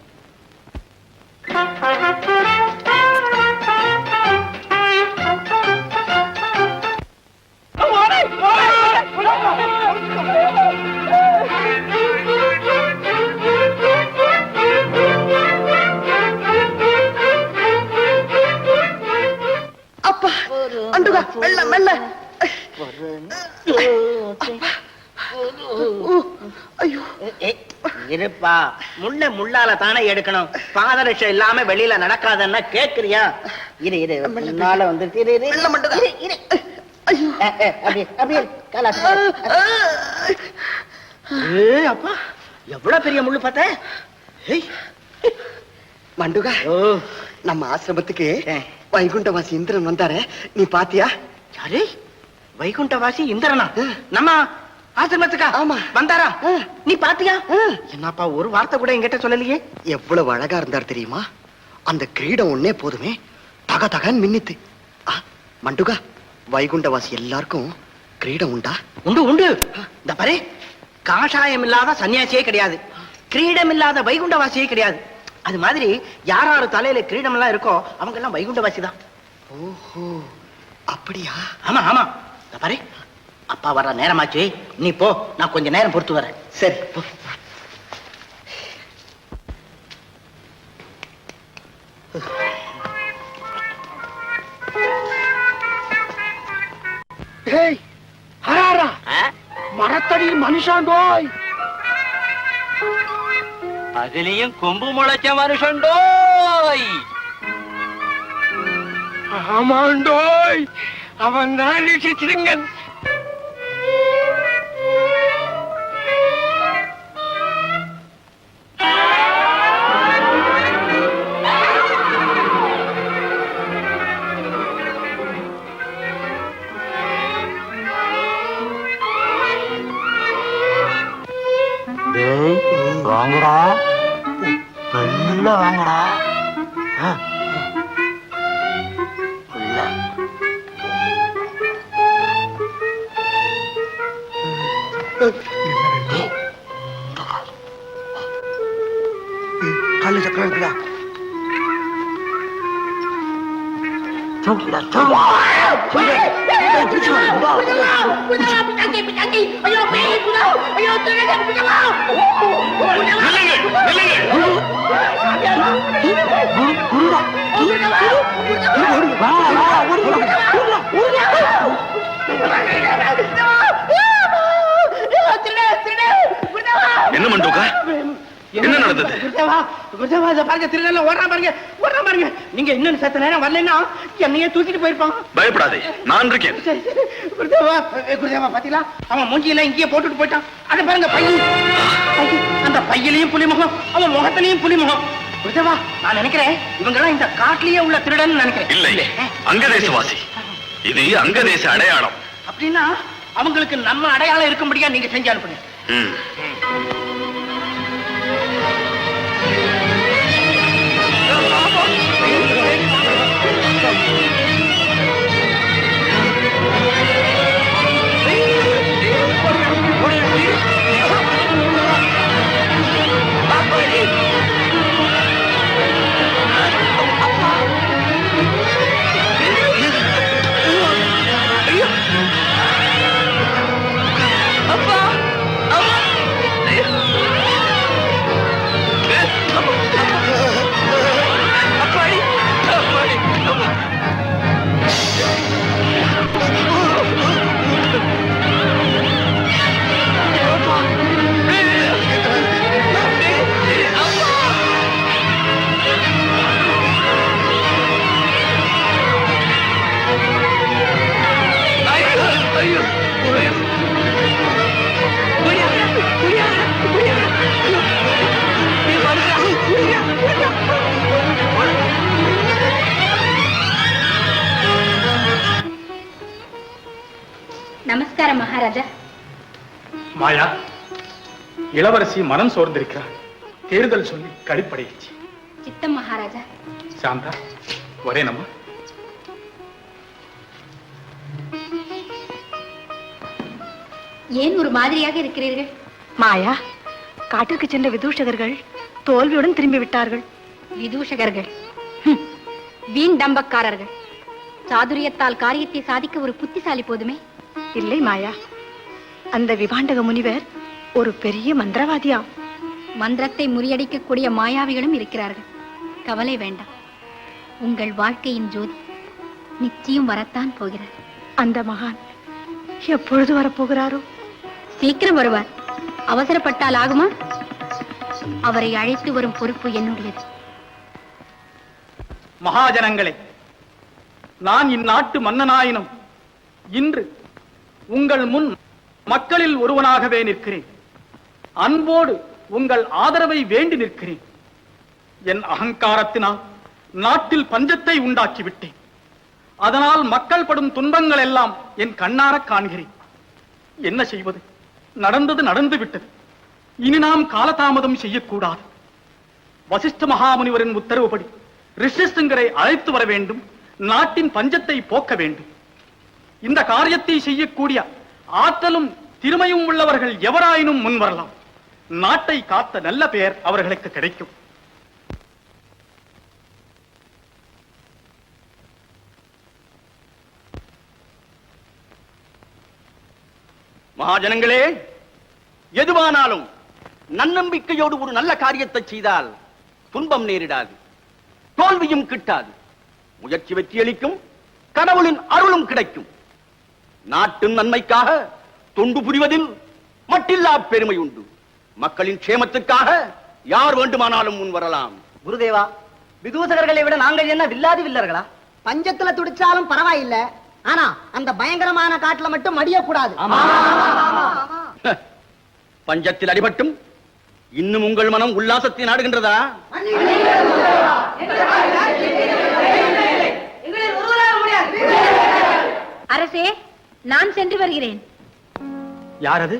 அப்பா, அண்டுகா, மெல்ல மெல்ல. ஐயோ, இருப்பா, முள்ளால தானே எடுக்கணும். பாதரட்சை இல்லாம வெளியில நடக்காதன்னா கேக்குறியா? இரு இரு, முன்னால வந்து அப்பா எவ்வளவு பெரிய முள்ளு பார்த்த. மண்டுகா, நம்ம ஆசிரமத்துக்கு வைகுண்டவாசி இந்திரன் வந்தாரே, நீ பாத்தியா? யாரு? வைகுண்டவாசி இந்திரனா? நம்ம ஆசிரமத்துக்கா? ஆமா. வந்தாரா? நீ பாத்தியா? என்னப்பா ஒரு வார்த்தை கூட என்கிட்ட சொல்லலையே. எவ்வளவு அழகா இருந்தார் தெரியுமா? அந்த கிரீடம் ஒன்னே போதுமே தக தகன்னு மின்னித்து. மண்டுகா, வைகுண்டவாசி எல்லாருக்கும் கிரீடம் உண்டா? உண்டு உண்டு. இந்த பாரு, காஷாயம் இல்லாத சன்னியாசியே கிடையாது, கிரீடம் இல்லாத வைகுண்டவாசியே கிடையாது. அது மாதிரி யாராரு தலையில கிரீடம் எல்லாம் இருக்கோ அவங்க எல்லாம் வைகுண்டவாசி தான். ஓஹோ, அப்படியா? ஆமா ஆமா. இந்த பாரு, அப்பா வர நேரமாச்சு, நீ போ, நான் கொஞ்ச நேரம் பொறுத்து வரேன். சரி போ. மரத்தடியில் மனுஷாண்டோய். அதுலயும் கொம்பு முளைச்ச மனுஷண்டோய். ஆமாண்டோய், அவன் தான் ரிஷிசிருங்கன். வாங்கடா, வெள்ள வாங்கடா. கல்லு சக்கரம் இருக்குதா? என்ன மண்டோக்கா, என்ன நடந்தது? பாருங்க, நீங்க இன்னும் சத்த நேரம் வரலன்னா என்னையே தூக்கிட்டு போயிருப்பாங்க. பயப்படாதே, நான் இருக்கேன். குருதேவா பாத்தீங்களா, அவன் மூஞ்சியெல்லாம் இங்கேயே போட்டுட்டு போயிட்டான். அதை பாருங்க, அந்த பையிலையும் புலிமுகம், அவன் முகத்திலையும் புலிமுகம். குருதேவா, நான் நினைக்கிறேன் இவங்க எல்லாம் இந்த காட்டிலேயே உள்ள திருடன் நினைக்கிறேன். இல்லை, அங்கதேசவாசி. இது அங்கதேச அடையாளம். அப்படின்னா அவங்களுக்கு நம்ம அடையாளம் இருக்கும்படியா நீங்க செஞ்சு அனுப்புங்க. நமஸ்காரம் மகாராஜா. மாயா, இளவரசி மனம் சோர்ந்திருக்கிறார். தேர்தல் சொல்லி கழிப்படையிச்சு. சித்தம் மகாராஜா. சாந்தா, வரேனம்மா. ஏன் ஒரு மாதிரியாக இருக்கிறீர்கள்? மாயா, காட்டிற்கு சென்ற விதூஷகர்கள் தோல்வியுடன் திரும்பி விட்டார்கள். விதூஷகர்கள் வீண் டம்பக்காரர்கள். சாதுரியத்தால் காரியத்தை சாதிக்க ஒரு புத்திசாலி போதுமே. இல்லை மாயா, அந்த விபாண்டக முனிவர் ஒரு பெரிய மந்திரவாதியாம். மந்திரத்தை முறியடிக்கக்கூடிய மாயாவிகளும் இருக்கிறார்கள். கவலை வேண்டாம், உங்கள் வாழ்க்கையின் ஜோதி நிச்சயம் வரத்தான் போகிறது. அந்த மகான் எப்பொழுது வரப்போகிறாரோ? சீக்கிரம் வருவார். அவசரப்பட்டால் ஆகுமா? அவரை அழைத்து வரும் பொறுப்பு என்னுடையது. மகாஜனங்களே, நான் இந்நாட்டு மன்னனாயினும் இன்று உங்கள் முன் மக்களில் ஒருவனாகவே நிற்கிறேன். அன்போடு உங்கள் ஆதரவை வேண்டி நிற்கிறேன். என் அகங்காரத்தினால் நாட்டில் பஞ்சத்தை உண்டாக்கிவிட்டேன். அதனால் மக்கள் படும் துன்பங்கள் எல்லாம் என் கண்ணார காண்கிறேன். என்ன செய்வது? நடந்தது நடந்து விட்டது. இனி நாம் காலதாமதம் செய்யக்கூடாது. வசிஷ்ட மகாமுனிவரின் உத்தரவுப்படி ரிஷிசிங்கரை அழைத்து வர வேண்டும். நாட்டின் பஞ்சத்தை போக்க வேண்டும். இந்த காரியத்தை செய்யக்கூடிய ஆற்றலும் திறமையும் உள்ளவர்கள் எவராயினும் முன்வரலாம். நாட்டை காத்த நல்ல பெயர் அவர்களுக்கு கிடைக்கும். மகாஜனங்களே, எதுவானாலும் நன்னம்பிக்கையோடு ஒரு நல்ல காரியத்தை செய்தால் துன்பம் நேரிடாது, தோல்வியும் கிட்டாது. முயற்சி வெற்றியளிக்கும், கடவுளின் அருளும் கிடைக்கும். நாட்டின் நன்மைக்காக தொண்டு புரிவதில் மட்டில்லா பெருமை உண்டு. மக்களின் க்ஷேமத்துக்காக யார் வேண்டுமானாலும் முன் வரலாம். குருதேவா, விதூசகர்களை விட நாங்கள் என்ன வில்லாதி வில்லர்களா? பஞ்சத்துல துடிச்சாலும் பரவாயில்லை, ஆனா அந்த பயங்கரமான காட்டுல மட்டும் மடியக்கூடாது. பஞ்சத்தில் அடிபட்டும் இன்னும் உங்கள் மனம் உல்லாசத்தை நாடுகின்றதா? அரசே, நான் சென்று வருகிறேன். யார் அது?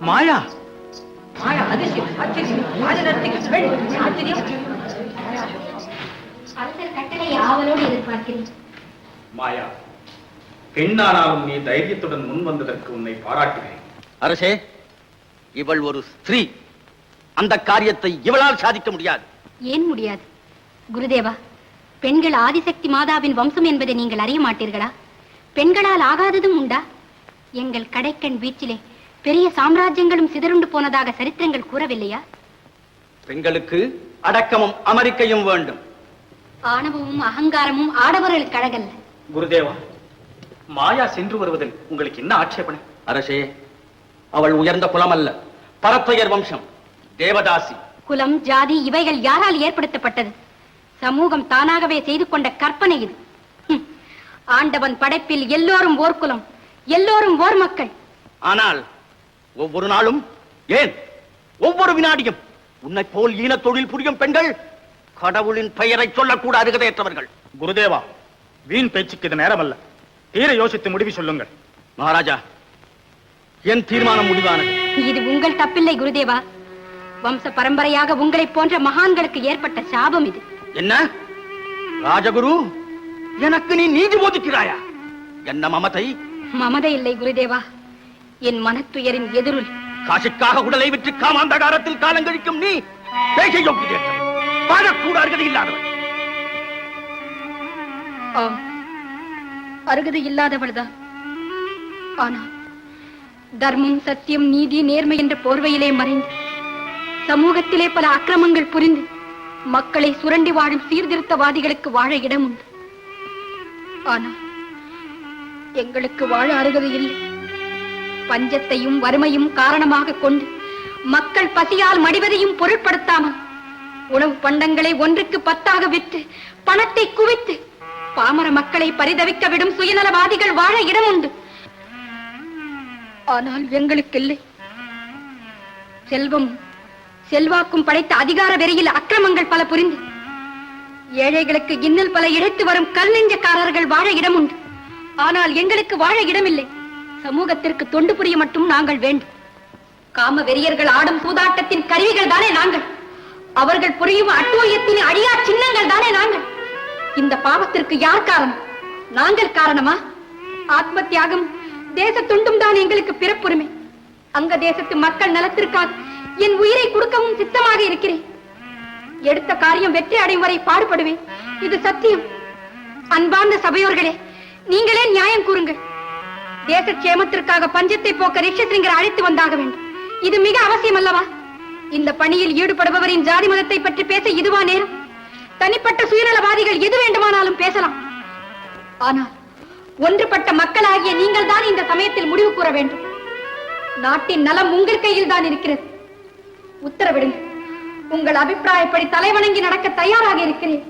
மாயா. அரசர் கட்டளை ஆவலோடு எதிர்பார்க்கிறேன். மாயா, பெண்ணானாலும் நீ தைரியத்துடன் முன் வந்ததற்கு உன்னை பாராட்டுகிறேன். அரசே, இவள் ஒரு ஸ்திரீ. அந்த காரியத்தை இவளால் சாதிக்க முடியாது. ஏன் முடியாது? குருதேவா, பெண்கள் ஆதிசக்தி மாதாவின் வம்சம் என்பதை நீங்கள் அறிய மாட்டீர்களா? பெண்களால் ஆகாததும் உண்டா? எங்கள் கடைக்கண் வீச்சிலே பெரிய சாம்ராஜ்யங்களும் சிதறுண்டு போனதாக சரித்திரங்கள் கூறவில்லையா? பெண்களுக்கு அடக்கமும் அமெரிக்கையும் வேண்டும். ஆணவமும் அகங்காரமும் ஆடவர்களுக்கு அழகல்ல. குருதேவா, மாயா சென்று வருவதில் உங்களுக்கு என்ன ஆட்சேபனை? அரசே, அவள் உயர்ந்த குலம் அல்ல, பரத்தையர் வம்சம், தேவதாசி. குலம், ஜாதி இவைகள் யாரால் ஏற்படுத்தப்பட்டது? சமூகம் தானாகவே செய்து கொண்ட கற்பனை இது. ஆண்டவன் படைப்பில் எல்லோரும் ஓர் குலம், எல்லோரும் ஓர் மக்கள். ஆனால் ஒவ்வொரு நாளும், ஏன் ஒவ்வொரு வினாடியும் உன்னை போல் ஈன தொழில் புரியும் பெண்கள் கடவுளின் பெயரை சொல்லக்கூடாது கதையற்றவர்கள். குருதேவா, வீண் பேச்சுக்கு இது நேரமல்ல. தீர யோசித்து முடிவு சொல்லுங்கள். மகாராஜா, என் தீர்மானம் முடிவானது. இது உங்கள் தப்பில்லை குருதேவா. வம்ச பரம்பரையாக உங்களை போன்ற மகான்களுக்கு ஏற்பட்ட சாபம் இது. என்ன ராஜகுரு, எனக்கு நீ நீதி போதிக்கிறாயா? என்ன மமதை? மமதை இல்லை குருதேவா, என் மனத்துயரின் எதிரொலி. காசுக்காக உடலை விற்று காமாந்தகாரத்தில் காலங்கழிக்கும் நீ பேச யோக்கியதேற்றவன், வாழக்கூட அருகதை இல்லாதவன். ஆம், அருகதை இல்லாதவள்தான். ஆனால் தர்மம், சத்தியம், நீதி, நேர்மை என்ற போர்வையிலே மறைந்து சமூகத்திலே பல அக்கிரமங்கள் புரிந்து மக்களை சுரண்டி வாழும் சீர்திருத்தவாதிகளுக்கு வாழ இடம் உண்டு. ஆனால் எங்களுக்கு வாழ அருகதை இல்லை. பஞ்சத்தையும் வறுமையும் காரணமாக கொண்டு மக்கள் பசியால் மடிவதையும் பொருட்படுத்தாமல் உணவு பண்டங்களை 1க்கு 10 விற்று பணத்தை குவித்து பாமர மக்களை பரிதவிக்க விடும் சுயநலவாதிகள் வாழ இடம் உண்டு. ஆனால் எங்களுக்கு இல்லை. செல்வம், செல்வாக்கும் படைத்த அதிகார வெறியில் அக்கிரமங்கள் பல புரிந்து ஏழைகளுக்கு இன்னல் பல இழைத்து வரும் கல் நெஞ்சக்காரர்கள் வாழ இடம் உண்டு. ஆனால் எங்களுக்கு வாழ இடமில்லை. சமூகத்திற்கு தொண்டு புரிய மட்டும் நாங்கள் வேண்டும். காம வெறியர்கள் ஆடும் சூதாட்டத்தின் கருவிகள் தானே நாங்கள். அவர்கள் புரியும் அட்டூழியத்தின் அழியா சின்னங்கள் தானே நாங்கள். இந்த பாவத்திற்கு யார் காரணம்? நாங்கள் காரணமா? ஆத்ம தியாகம், தேச துண்டும் தான் எங்களுக்கு பிறப்புரிமை. அங்க தேசத்து மக்கள் நலத்திற்காக என் உயிரை கொடுக்கவும் சித்தமாக இருக்கிறேன். எடுத்த காரியம் வெற்றி அடையும் வரை பாடுபடுவேன். இது சத்தியம். அன்பார்ந்த சபையோர்களே, நீங்களே நியாயம் கூறுங்கள். தேச சேமத்திற்காக பஞ்சத்தை போக்க ரிஷிசிங்கரை அழைத்து வந்தாக வேண்டும். இது மிக அவசியம் அல்லவா? இந்த பணியில் ஈடுபடுபவரின் ஜாதி மதத்தை பற்றி பேச இதுவா நேரம்? தனிப்பட்ட சுயநலவாதிகள் எது வேண்டுமானாலும் பேசலாம். ஆனால் ஒன்றுபட்ட மக்களாகிய நீங்கள் தான் இந்த சமயத்தில் முடிவு கூற வேண்டும். நாட்டின் நலம் உங்கள் கையில் தான் இருக்கிறது. உத்தரவிடுங்க. உங்கள் அபிப்பிராயப்படி தலைவணங்கி நடக்க தயாராக இருக்கிறேன்.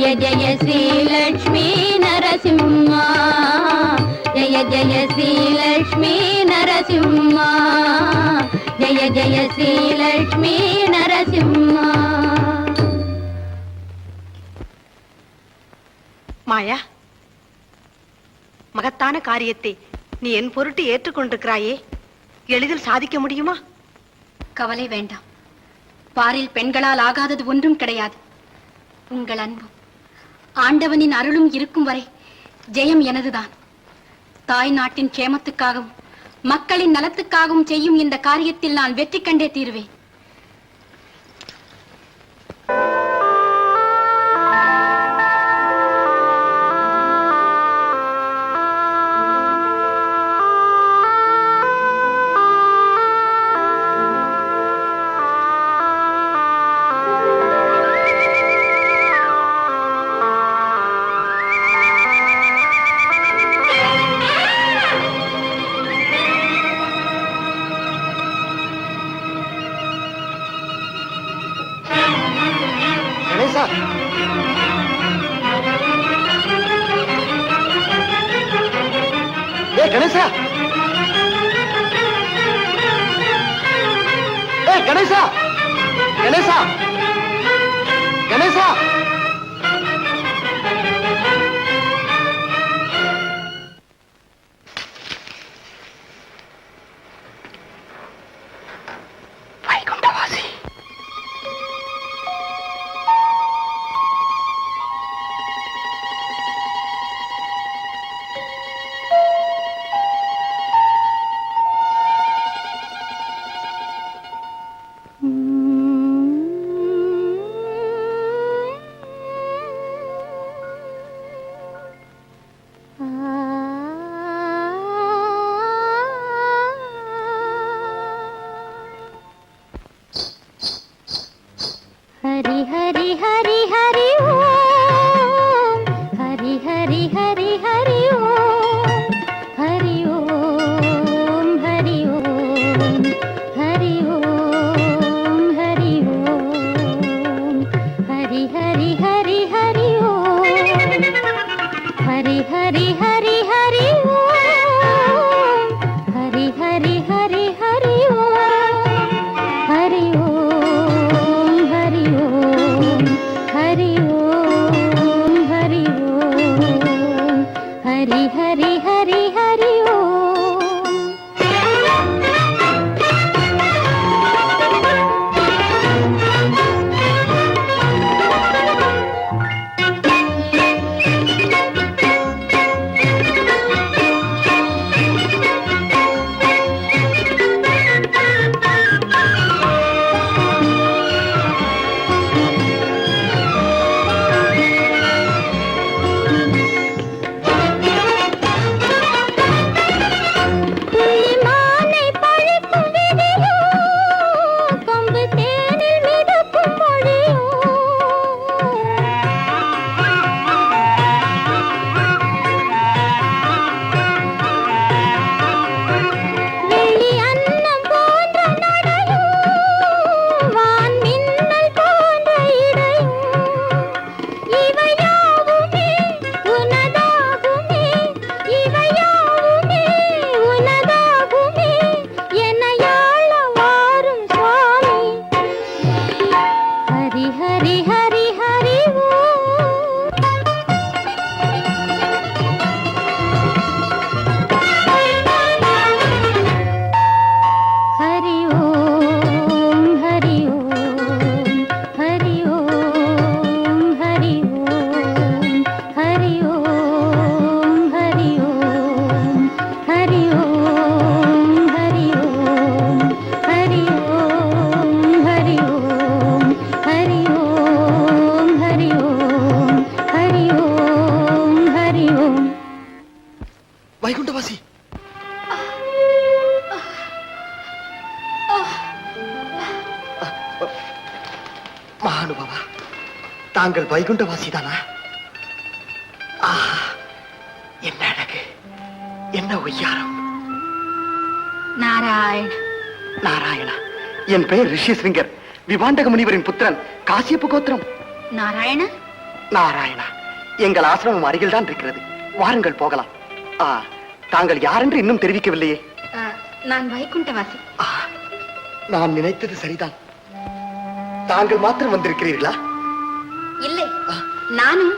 జయ జయ శ్రీ లక్ష్మీ నరసింహ జయ జయ శ్రీ లక్ష్మీ నరసింహ జయ జయ శ్రీ లక్ష్మీ నరసింహ. மாயா, மகத்தான காரியத்தை நீ என் பொருட்டு ஏற்றுக்கொண்டிருக்கிறாயே, எளிதில் சாதிக்க முடியுமா? கவலை வேண்டாம். பாரில் பெண்களால் ஆகாதது ஒன்றும் கிடையாது. உங்கள் அன்பும் ஆண்டவனின் அருளும் இருக்கும் வரை ஜெயம் எனதுதான். தாய் நாட்டின் கேமத்துக்காகவும் மக்களின் நலத்துக்காகவும் செய்யும் இந்த காரியத்தில் நான் வெற்றி கண்டே தீருவேன். கணேசா, ஏய் கணேசா, ஏய் கணேசா, கணேசா, கணேசா. வைகுண்டவாசி, हरि हरि हरि हरि ओम हरि हरि हरि हरि ओम हरि ओम हरि ओम हरि ओम हरि ओम हरि हरि हरि हरि ओम हरि हरि हरि हरि ओम हरि हरि हरि हरि ओम हरि ओम हरि ओम हरि ओम हरि ओम हरि हरि हरि हरि ओम. புலிமானை பழிக்கும் விதியோ, கொம்பு தேனில் மிதக்கும் மொழியோ. வெள்ளி அன்னம் போன்ற நடையோ, வான் மின்னல் போன்ற இடையோ. இவையாவுமே உனதாகுமே, இவையாவுமே உனதாகுமே, என்னையாள வாரும் சுவாமி. ஹரி ஹரி ஹரி ஹரி ஓம். हरि ओम हरि ओम हरि ओम हरि ओम हरि ओम हरि ओम हरि ओम हरि ओम हरि ओम हरि ओम हरि ओम हरि ओम हरि ओम हरि ओम. வைகுண்டவாசி, மகானுபாவா, தாங்கள் வைகுண்டவாசி தானா? என்ன அழகு, என்ன ஒய்யாரம். நாராயண நாராயணா, என் பெயர் ரிஷி சிங்கர், விவாண்டக முனிவரின் புத்திரன், காசியப்பு கோத்திரம். நாராயண, நாராயணா, எங்கள் ஆசிரமம் அருகில் தான் இருக்கிறது. வாருங்கள் போகலாம். தாங்கள் யாரென்று இன்னும் தெரிவிக்கவில்லையே. நான் வைகுண்டவாசி. நான் நினைத்தது சரிதான். தாங்கள் மாத்திரம் வந்திருக்கிறீர்களா? இல்லை, நானும்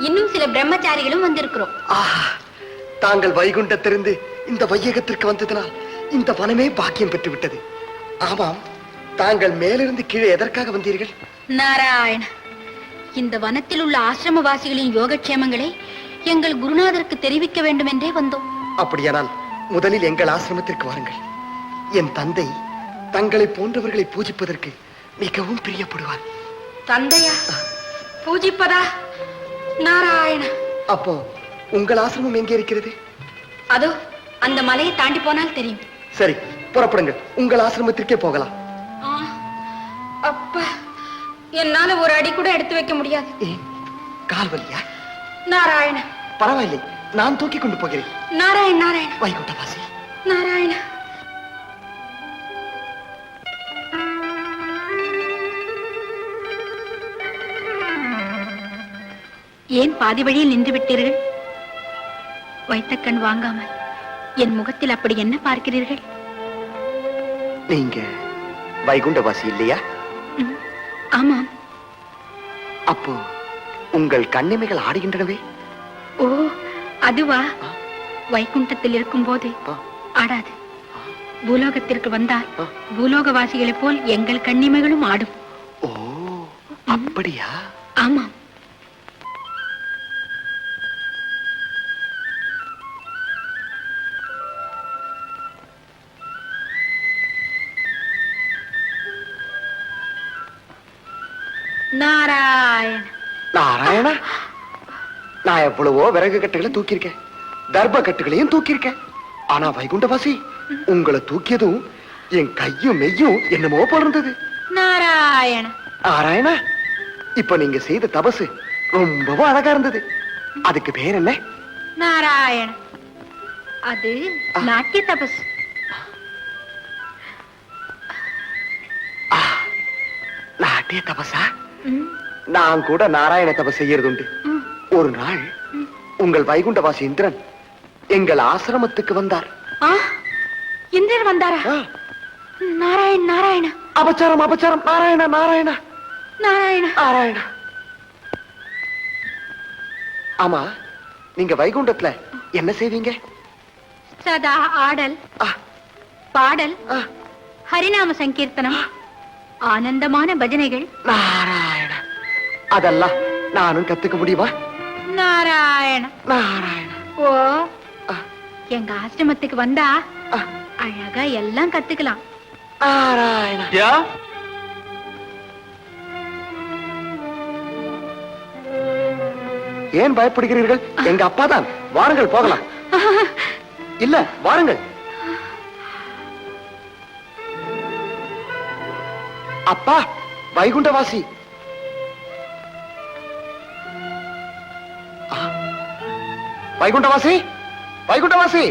இன்னும் சில பிரம்மச்சாரிகளும் வந்திருக்கிறோம். தாங்கள் வைகுண்டத்திலிருந்து இந்த வையகத்திற்கு வந்ததனால் இந்த வனமே பாக்கியம் பெற்று விட்டது. ஆமாம், தாங்கள் மேலிருந்து கீழே எதற்காக வந்தீர்கள்? நாராயண, இந்த வனத்தில் உள்ள ஆசிரமவாசிகளின் யோகக்ஷேமங்களை எங்கள் குருநாதருக்கு தெரிவிக்க வேண்டும் என்றே வந்தோம். அப்படியானால் முதலில் எங்கள் ஆசிரமத்திற்கு வாருங்கள். என் தந்தை தங்களை போன்றவர்களை பூஜிப்பதற்கு மிகவும் பிரியப்படுவார். தந்தையா? பூஜிப்பதா? நாராயண. அப்போ உங்கள் ஆசிரமம் எங்கே இருக்கிறது? அதோ அந்த மலையை தாண்டி போனால் தெரியும். சரி, புறப்படுங்கள். உங்கள் ஆசிரமத்திற்கே போகலாம். அப்பா, என்னால ஒரு அடி கூட எடுத்து வைக்க முடியாது. ஏன், கால் வலியா? நாராயண. பரவாயில்லை, நான் தூக்கி கொண்டு போகிறேன். நாராயண நாராயண. வைகுண்டவாசி. நாராயண. ஏன் பாதி வழியில் நின்று விட்டீர்கள்? வைத்த கண் வாங்காமல் என் முகத்தில் அப்படி என்ன பார்க்கிறீர்கள்? நீங்க வைகுண்டவாசி இல்லையா? ஆமாம். அப்போ உங்கள் கண்ணிமைகள் ஆடுகின்றனவே. ஓ, அதுவா? வைகுண்டத்தில் இருக்கும் போது ஆடாது. பூலோகத்திற்கு வந்தால் பூலோகவாசிகளைப் போல் எங்கள் கண்ணிமைகளும் ஆடும். ஓ, அப்படியா? ஆமாம். நாராயண. நாராயண, நான் எவ்வளவோ விறகு கட்டுகளை தூக்கியிருக்கேன், தர்ப கட்டுகளையும் தூக்கியிருக்கேன். ஆனா வைகுண்டவாசி, உங்களை தூக்கியதும் என் கையும் மெய்யும் என்னமோ போல இருந்தது. நாராயண. நாராயண, இப்ப நீங்க செய்த தபசு ரொம்பவும் அழகா இருந்தது. அதுக்கு பேர் என்ன? நாராயண, அது நாட்டிய தபஸ். நாட்டிய தபசா? நான் கூட நாராயண தபஸ் செய்யறது உண்டு. ஒரு நாள் உங்கள் வைகுண்டவாசி இந்திரன் எங்கள் ஆசிரமத்துக்கு வந்தார். இந்திரன் வந்தாரா? நாராயண நாராயண. அபச்சாரம் அபச்சாரம். நாராயண நாராயண நாராயண நாராயண. ஆமா, நீங்க வைகுண்டத்துல என்ன செய்வீங்க? சதா ஆடல், பாடல், ஹரிநாம சங்கீர்த்தனம், ஆனந்தமான பஜனைகள். நாராயண, அதெல்லாம் நானும் கத்துக்க முடியுமா? நாராயண நாராயண. ஓ, எங்க ஆசிரமத்துக்கு வந்தா அழகா எல்லாம் கத்துக்கலாம். நாராயண. ஏன் பயப்படுகிறீர்கள்? எங்க அப்பா தான். வாருங்கள் போகலாம். இல்ல, வாருங்கள். அப்பா, வைகுண்டவாசி. வைகுண்டவாசி, வைகுண்டவாசி.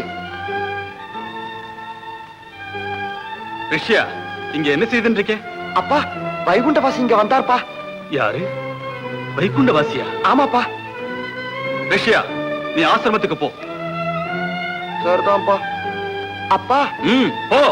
ரிஷ்யா, இங்க என்ன செய்துட்டு இருக்க? அப்பா, வைகுண்டவாசி இங்க வந்தார்ப்பா. யாரு? வைகுண்டவாசியா? ஆமாப்பா. ரிஷ்யா, நீ ஆசிரமத்துக்கு போ. சரிதான்ப்பா. அப்பா. போ.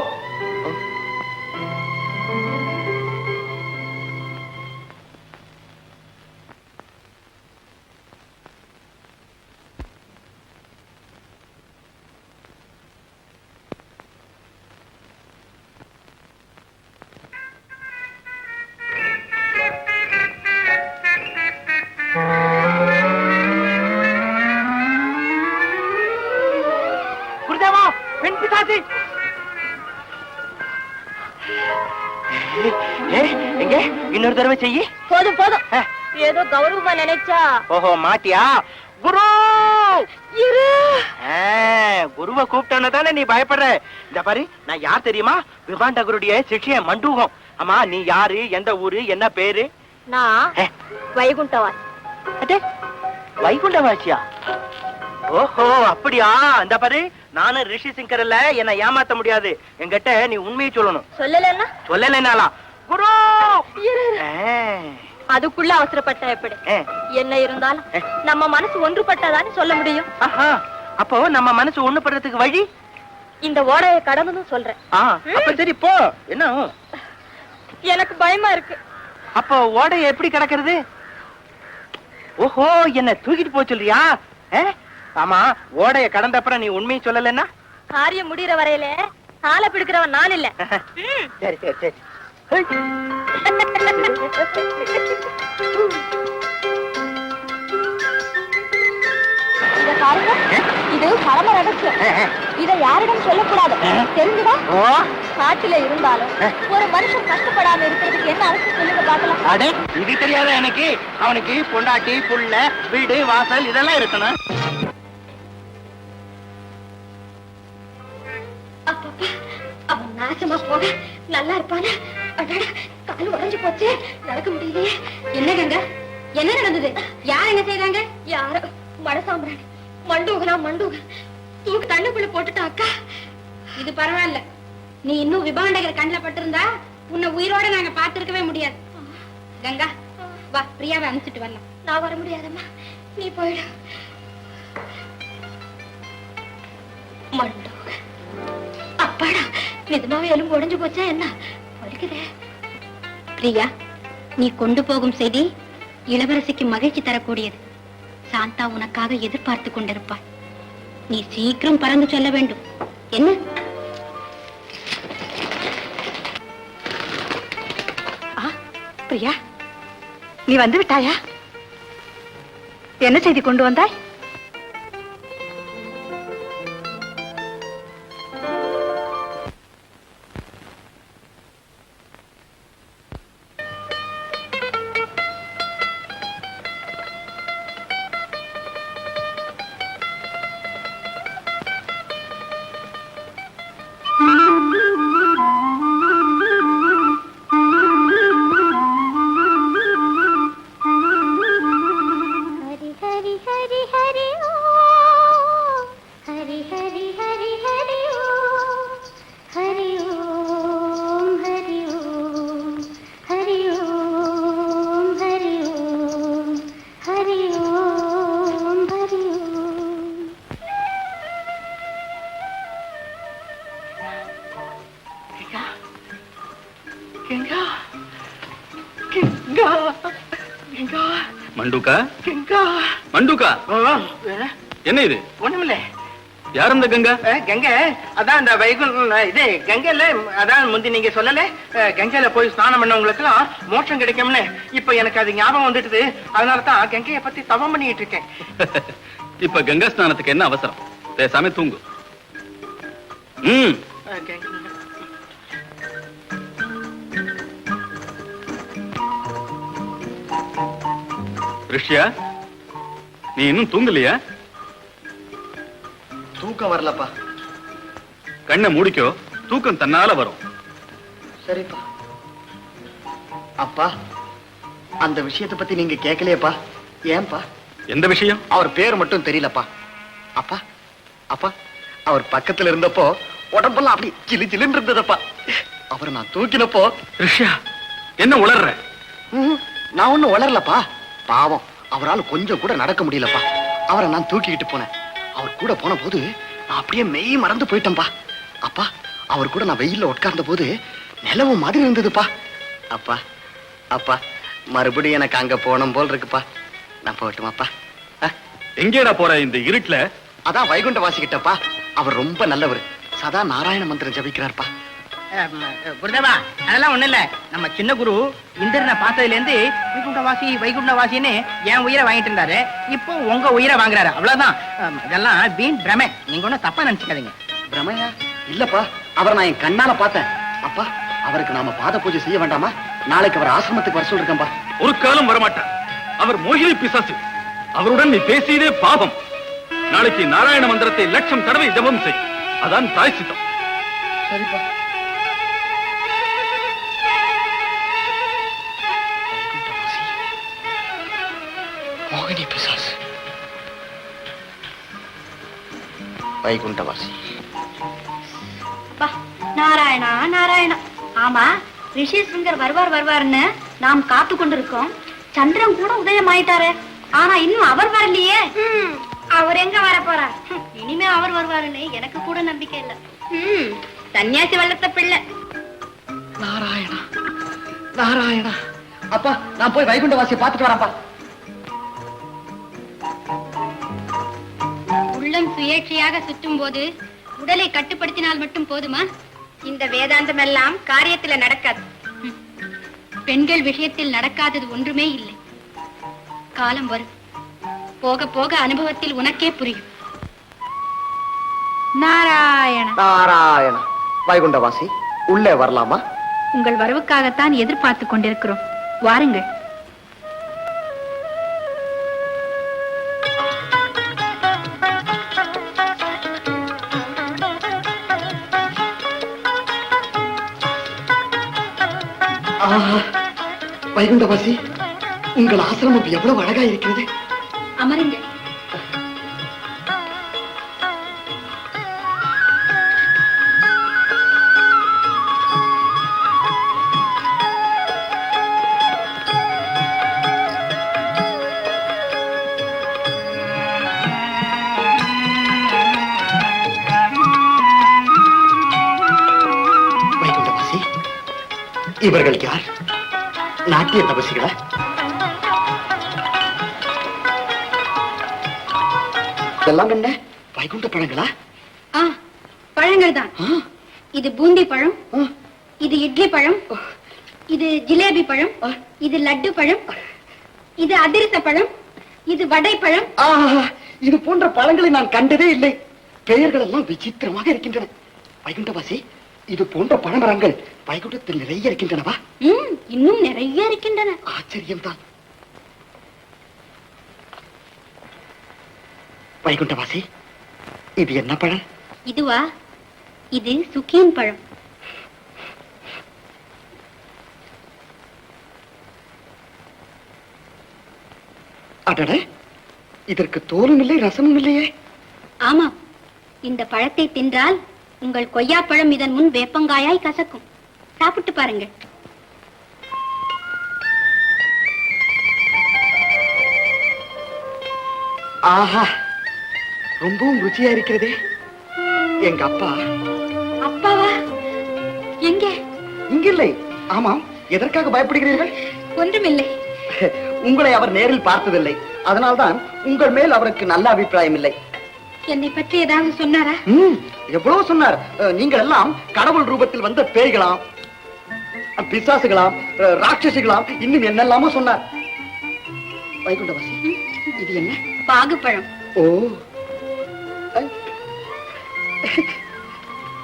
எங்க இன்னொரு தடவை செய்யி. போதும் போதும், ஏதோ கௌரவமா நினைச்சா. ஓஹோ, மாட்டியா? குரு இரு. குருவை கூப்பிட்டோன்னு தானே நீ பயப்படுற. இந்த பாரு, நான் யார் தெரியுமா? விபாண்டகருடைய சிஷ்யன் மண்டூகம். ஆமா, நீ யாரு, எந்த ஊரு, என்ன பேரு? நான் வைகுண்டவாசி. வைகுண்டவாசியா? ஓஹோ, அப்படியா? இந்த பாரு, நானும் ரிஷி சிங்கர் இல்ல, என்ன ஏமாத்த முடியாது. என்கிட்ட நீ உண்மையை சொல்லணும். சொல்லலன்னா சொல்லலைனாலா? குரு அதுக்குள்ள அவசரப்பட்ட எப்படி? என்ன இருந்தாலும் நம்ம மனசு ஒன்றுபட்டதான்னு சொல்ல முடியும். அப்போ நம்ம மனசு ஒண்ணுபடுறதுக்கு வழி இந்த ஓடையை கடந்து சொல்றேன். அப்ப சரி போ. என்ன எனக்கு பயமா இருக்கு. அப்போ ஓடைய எப்படி கிடக்கிறது? ஓஹோ, என்ன தூக்கிட்டு போக சொல்றியா? ஆமா, ஓடைய கடந்தப்புறம் நீ உண்மையை சொல்லலன்னா காரியம் முடிகிற வரையில காலை பிடிக்கிறவன் நான் இல்ல. சரி சரி சரி. இத பாருங்க, இது பரம ரகசியம். இத யாரிடம் சொல்லக்கூடாது, தெரிஞ்சுதா? காட்டுல இருந்தாலும் ஒரு மனுஷன் கஷ்டப்படாம இருக்கிறதுக்கு என்ன அவசியம் சொல்லுங்க பாக்கலாம். அடே, இது தெரியாத எனக்கு? அவனுக்கு பொண்டாட்டி, புள்ள, வீடு, வாசல் இதெல்லாம் இருக்கணும். அப்பப்பா, அவன் நாசமா போக நல்லா இருப்பானே. கால் உடைஞ்சு போச்சு, நடக்க முடியலையே. என்ன கங்கா, என்ன நடந்தது? யார் என்ன செய்தாங்க? யாரோ மடசாம்பராணி மண்டூகனா மண்டூக தூக்கு தண்ணுக்குள்ள போட்டுட்டா அக்கா. இது பரவாயில்ல, நீ இன்னும் விபாண்டகர் கண்ணில் பட்டிருந்தா உன்னை உயிரோட நாங்க பார்த்திருக்கவே முடியாது. கங்கா வா, பிரியாவை அனுப்பிச்சிட்டு வரலாம். நான் வர முடியாதம்மா, நீ போயிடு. மண்டூக அப்பாடா, நிஜமாவே எலும்பு உடைஞ்சு போச்சா என்ன? வலிக்குதே. பிரியா, நீ கொண்டு போகும் செய்தி இளவரசிக்கு மகிழ்ச்சி தரக்கூடியது. சாந்தா உனக்காக எதிர்பார்த்து கொண்டிருப்பாள். நீ சீக்கிரம் பறந்து செல்ல வேண்டும். என்ன? பிரியா, நீ வந்து விட்டாயா? என்ன செய்தி கொண்டு வந்தாய்? மண்டூக்கா, மண்டூக்கா, என்ன இது? ஒண்ணுமில்ல. யார் அந்த கங்கா? கங்கை அதான் இந்த வைகுண்ட இது கங்கையில, அதான் முந்தி நீங்க சொல்லல கங்கையில போய் ஸ்நானம் பண்ணவங்களுக்கு எல்லாம் மோட்சம் கிடைக்கும்னு. இப்ப எனக்கு அது ஞாபகம் வந்துட்டுது. அதனாலதான் கங்கையை பத்தி தவம் பண்ணிட்டு இருக்கேன். இப்ப கங்கா ஸ்நானத்துக்கு என்ன அவசரம்? பேசாம தூங்கு. ரிஷியா, நீ இன்னும் தூங்கலையா? தூக்கம் வரலப்பா. கண்ணை மூடிக்கோ, தூக்கம் தன்னால வரும். சரிப்பா. அப்பா, அந்த விஷயத்தை பத்தி நீங்க கேட்கலையப்பா. ஏன்பா? எந்த விஷயம்? அவர் பேர் மட்டும் தெரியலப்பா. அப்பா, அப்பா, அவர் பக்கத்துல இருந்தப்போ உடம்பெல்லாம் அப்படி சிலு சிலுன்னு இருந்ததப்பா. அவரை நான் தூக்கினப்போ. ரிஷியா, என்ன உளர்ற? நான் ஒண்ணும் உளரலப்பா. பாவம், அவரால் கொஞ்சம் கூட நடக்க முடியலப்பா. அவரை நான் தூக்கிக்கிட்டு போனேன். அவர் கூட போன போது நான் அப்படியே மெய் மறந்து போயிட்டேன்பா. அப்பா, அவர் கூட நான் வெயில்ல உட்கார்ந்த போது நிலவு மாதிரி இருந்ததுப்பா. அப்பா, அப்பா, மறுபடியும் எனக்கு அங்க போனோம் போல் இருக்குப்பா. நான் போகட்டுமாப்பா? எங்கேடா போற இந்த இருட்டுல? அதான் வைகுண்ட வாசிக்கிட்டப்பா. அவர் ரொம்ப நல்லவர். சதா நாராயண மந்திரம் ஜபிக்கிறார்ப்பா. குருதேவா, அதெல்லாம் ஒண்ணு இல்ல. நம்ம சின்ன குரு இந்திரனை பார்த்ததுல இருந்து வைகுண்டவாசி வைகுண்டவாசின்னு என் உயிரை வாங்கிட்டு இருந்தாரு. இப்போ உங்க உயிரை வாங்குறாரு. அவ்வளவுதான். இதெல்லாம் வீண் பிரமை. நீங்க ஒன்னும் தப்பா நினைச்சுக்காதீங்க. பிரமையா? இல்லப்பா, அவரை நான் என் கண்ணால பார்த்தேன். அப்பா, அவருக்கு நாம பாத பூஜை செய்ய வேண்டாமா? நாளைக்கு அவர் ஆசிரமத்துக்கு வர சொல்லிருக்கேன்பா. ஒரு காலம் வரமாட்டார். அவர் மோகினி பிசாசு. அவருடன் நீ பேசியதே பாவம். நாளைக்கு நாராயண மந்திரத்தை 1,00,000 தடவை ஜபம் செய். அதான் தாய் சித்தம். சரிப்பா. மோகினி பிசாசு, வைகுண்டவாசி. நாராயணா நாராயணா. ஆமா, ரிஷி சிங்கர் வருவார்னு நாம் காத்து கொண்டிருக்கோம். சந்திரன் கூட உதயம் ஆயிட்டாரு. ஆனா இன்னும் அவர் வரலையே. அவர் எங்க வர போறார்? இனிமே அவர் வருவாருன்னு எனக்கு கூட நம்பிக்கை இல்ல. சன்னியாசி வளர்த்த பிள்ளை. நாராயணா நாராயணா. அப்பா நான் போய் வைகுண்டவாசியை பார்த்துட்டு வரேன்ப்பா. உள்ளம் சுயேட்சையாக சுற்றும் போது உடலை கட்டுப்படுத்தினால் மட்டும் போதுமா? இந்த வேதாந்தம் எல்லாம் காரியத்துல நடக்காது. பெண்கள் விஷயத்தில் நடக்காதது ஒன்றுமே இல்லை. காலம் வரும், போக போக அனுபவத்தில் உனக்கே புரியும். நாராயண நாராயண. வைகுண்டவாசி உள்ளே வரலாமா? உங்கள் வரவுக்காகத்தான் எதிர்பார்த்து கொண்டிருக்கிறோம். வாருங்கள். வைகுண்டவாசி, உங்கள் ஆசிரமம் எவ்வளவு அழகா இருக்கிறது. அமருங்கள். வைகுண்டவாசி, இவர்கள் யார்? நாட்டிய தபசிகளா? எல்லாம் என்ன வைகுண்ட பழங்களா? பழங்கள் தான். இது பூந்தி பழம், இது இட்லி பழம், இது ஜிலேபி பழம், இது லட்டு பழம், இது அதிரச பழம், இது வடை பழம். இது போன்ற பழங்களை நான் கண்டதே இல்லை. பெயர்கள் எல்லாம் விசித்திரமாக இருக்கின்றன. வைகுண்டவாசி, இது போன்ற பழமரங்கள் வைகுண்டத்தில் நிறைய இருக்கின்றனவா? இன்னும் நிறைய இருக்கின்றன. ஆச்சரியம்தான். வைகுண்டவாசி, இது என்ன பழம்? இதுவா? இது சுக்கியன் பழம். அடட, இதற்கு தோலும் இல்லை, ரசமும் இல்லையே. ஆமா, இந்த பழத்தை தின்றால் உங்கள் கொய்யாப்பழம் இதன் முன் வேப்பங்காயாய் கசக்கும். சாப்பிட்டு பாருங்கள். ஆஹா, ரொம்பவும் ருச்சியா இருக்கிறதே. எங்க அப்பா. அப்பாவா? எங்கே? இங்கில்லை. ஆமாம், எதற்காக பயப்படுகிறீர்கள்? ஒன்றுமில்லை. உங்களை அவர் நேரில் பார்த்ததில்லை, அதனால்தான் உங்கள் மேல் அவருக்கு நல்ல அபிப்பிராயம் இல்லை. என்னை பற்றி ஏதாவது சொன்னாரா? எவ்வளவு சொன்னார். நீங்கள் எல்லாம் கடவுள் ரூபத்தில் வந்த பேய்களாம், பிசாசுகளாம், ராட்சசிகளாம், இன்னும் என்னெல்லாமோ சொன்னார். வைகுண்டவாசி, இது என்ன? பாகுப்பழம். ஓ,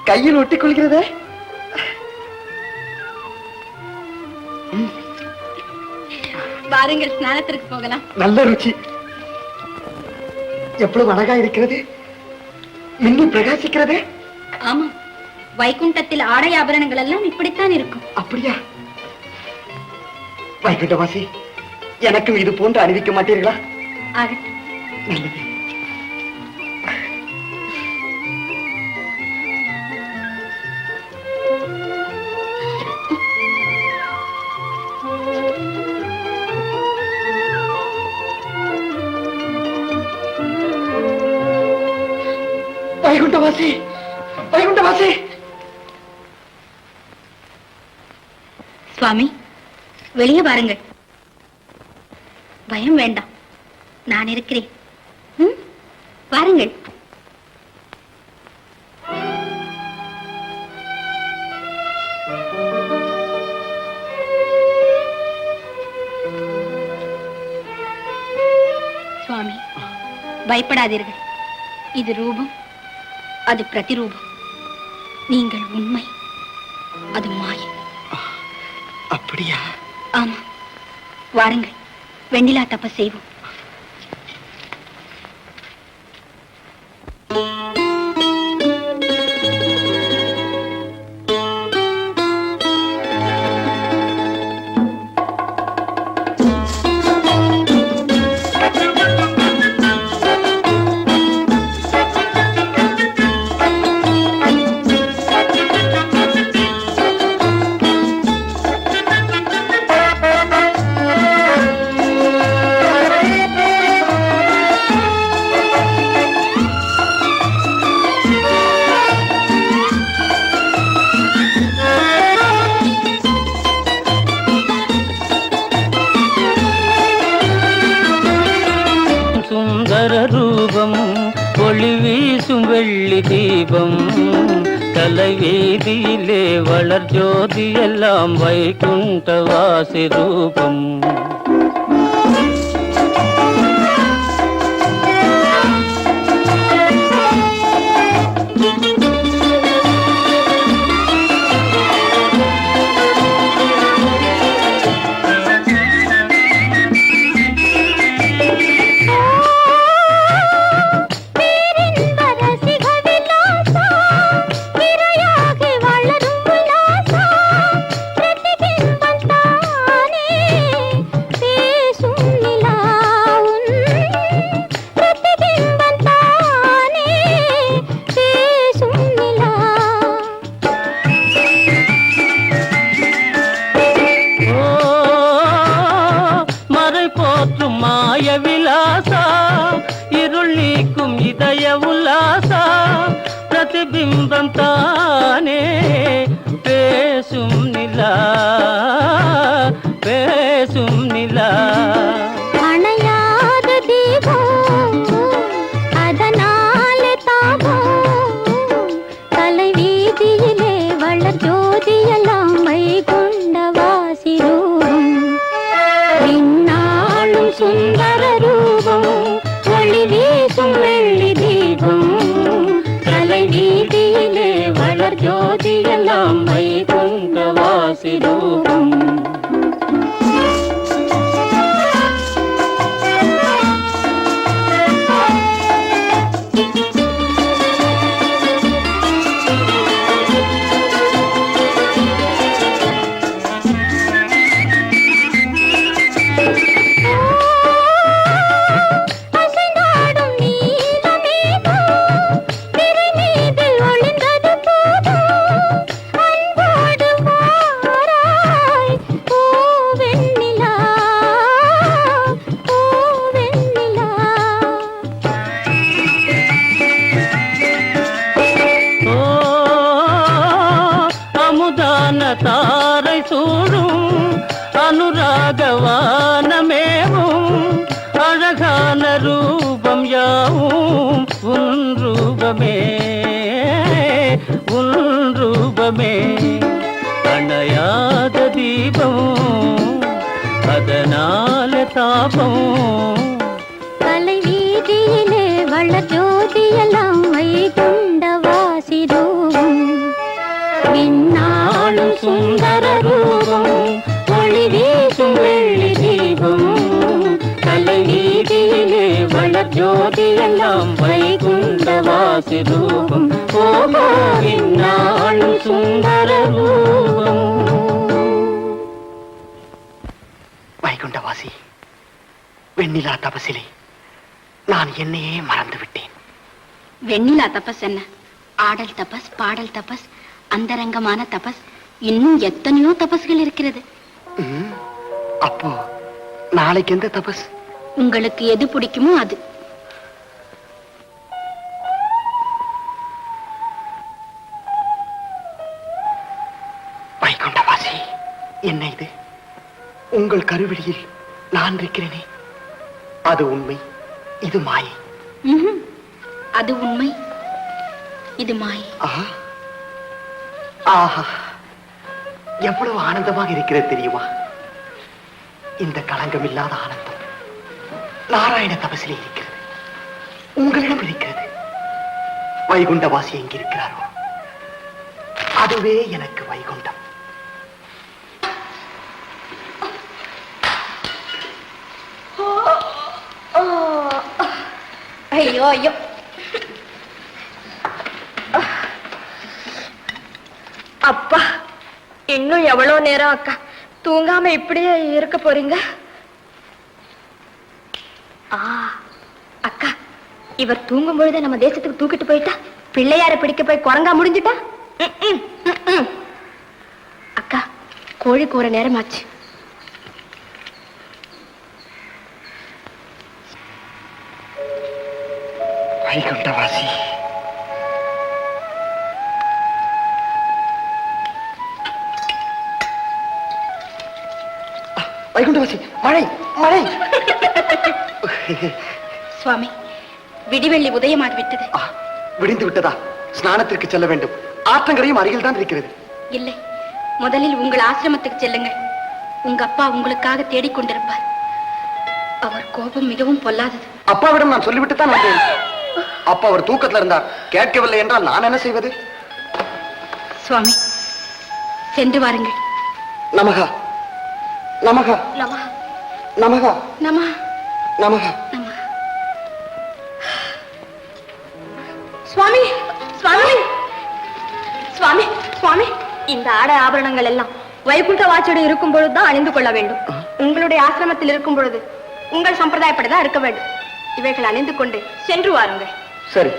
கையில் ஒட்டிக் கொள்கிறதே. வாருங்கள், ஸ்நானத்திற்கு போகலாம். நல்ல ருச்சி. எவ்வளவு அழகா இருக்கிறது, மின்னி பிரகாசிக்கிறதே. ஆமா, வைகுண்டத்தில் ஆடை ஆபரணங்கள் எல்லாம் இப்படித்தான் இருக்கும். அப்படியா? வைகுண்டவாசி, எனக்கும் இது போன்று அணிவிக்க மாட்டீர்களா? ஆகட்டும். நல்லது. வைகுண்டவாசி, வைகுண்டவாசி. சுவாமி, வெளியே வாருங்கள். பயம் வேண்டாம், நான் இருக்கிறேன். வாருங்கள். சுவாமி, பயப்படாதீர்கள். இது ரூபம், அது பிரதிரூபம். நீங்கள் உண்மை, அது மாயை. அப்படியா? ஆமா, வாருங்கள், வெண்ணிலா தபஸ் செய்வோம். சுந்தர ரூபம் ஒளி வீசும் வெள்ளி தீபம் தலைவீதியிலே வளர் ஜோதி எல்லாம் வைகுண்டவாசி ரூபம் பிம்பம் தானே பேசும் நிலா பேசும் நிலா அணையாத தீபம் அதனால தாபம் தலைவீதியிலே வளர் ஜோதியெல்லாம் வைகுண்டவாசி ரூபம் பின்னாளும் சுந்தர ரூபம் ஒளி வீசும் வெள்ளி தீபம் வீதியிலே வளர் ஜோதியெல்லாம் வைகுண்டவாசி ரூபம் தாரை சூழும் அனுராகவானமேவும் அழகான ரூபம் யாவும் உன் ரூபமே உன் ரூபமே அணையாத தீபம் அதனால தாபம் தலைவீதியிலே வளர் ஜோதியெல்லாம் வைகுண்டவாசி ரூபம் பின்னாளும் சுந்தர ரூபம் ஒளி வீசும் வெள்ளி தீபம் தலைவீதியிலே வளர் ஜோதியெல்லாம் வைகுண்டவாசி ரூபம் ஓஹோ பின்னாளும் சுந்தர ரூபம். வைகுண்டவாசி, வெண்ணிலா தபசிலே நான் என்னையே மறந்து விட்டேன். வெண்ணிலா தபஸ் என்ன? ஆடல் தபஸ், பாடல் தபஸ், அந்தரங்கமான தபஸ், இன்னும் எத்தனையோ தபஸ்கள் இருக்கிறது. அப்போ நாளைக்கு எந்த தபஸ்? உங்களுக்கு எது பிடிக்குமோ அது. வைகுண்டவாசி, என்ன இது? உங்கள் கருவிழியில் நான் இருக்கிறேனே, அது உண்மை, இது மாயை. அது உண்மை, இது மாயை. ஆஹா, எவ்வளவு ஆனந்தமாக இருக்கிறது தெரியுமா? இந்த களங்கம் இல்லாத ஆனந்தம் நாராயண தபசிலே இருக்கிறது, உங்களிடம் இருக்கிறது. வைகுண்டவாசி எங்கிருக்கிறாரோ அதுவே எனக்கு வைகுண்டம். ஐயோ ஐயோ, அப்பா இன்னும் எவ்வளவு நேரம் அக்கா தூங்காம இப்படியே இருக்க போறீங்க? அக்கா, இவர் தூங்கும் பொழுது நம்ம தேசத்துக்கு தூக்கிட்டு போயிட்டா, பிள்ளையார பிடிக்க போய் குரங்கா முடிஞ்சுட்டா? அக்கா, கோழி கூற நேரமாச்சு. வைகுண்டவாசி, வைகுண்டவாசி, மழை மழை. சுவாமி, விடிவெள்ளி உதயமாகிவிட்டது. விடிந்து விட்டதா? ஸ்நானத்திற்கு செல்ல வேண்டும். ஆற்றங்கரையும் அருகில் தான் இருக்கிறது. இல்லை, முதலில் உங்கள் ஆசிரமத்துக்கு செல்லுங்கள். உங்க அப்பா உங்களுக்காக தேடிக்கொண்டிருப்பார். அவர் கோபம் மிகவும் பொல்லாதது. அப்பாவிடம் நான் சொல்லிவிட்டு தான் வந்தேன். அப்பா அவர் தூக்கத்தில் இருந்தார். கேட்கவில்லை என்றால் நான் என்ன செய்வது? சுவாமி, சென்று வாருங்கள். நமகா நமகா நமஹ நமகா நமஹ நமகா. சுவாமி சுவாமி சுவாமி சுவாமி, இந்த ஆடை ஆபரணங்கள் எல்லாம் வைகுண்ட வாச்சோடு இருக்கும் பொழுதுதான் அணிந்து கொள்ள வேண்டும். உங்களுடைய ஆசிரமத்தில் இருக்கும் பொழுது உங்கள் சம்பிரதாயப்படிதான் இருக்க வேண்டும். இவைகள் அணிந்து கொண்டு சென்று வாருங்கள். சரி.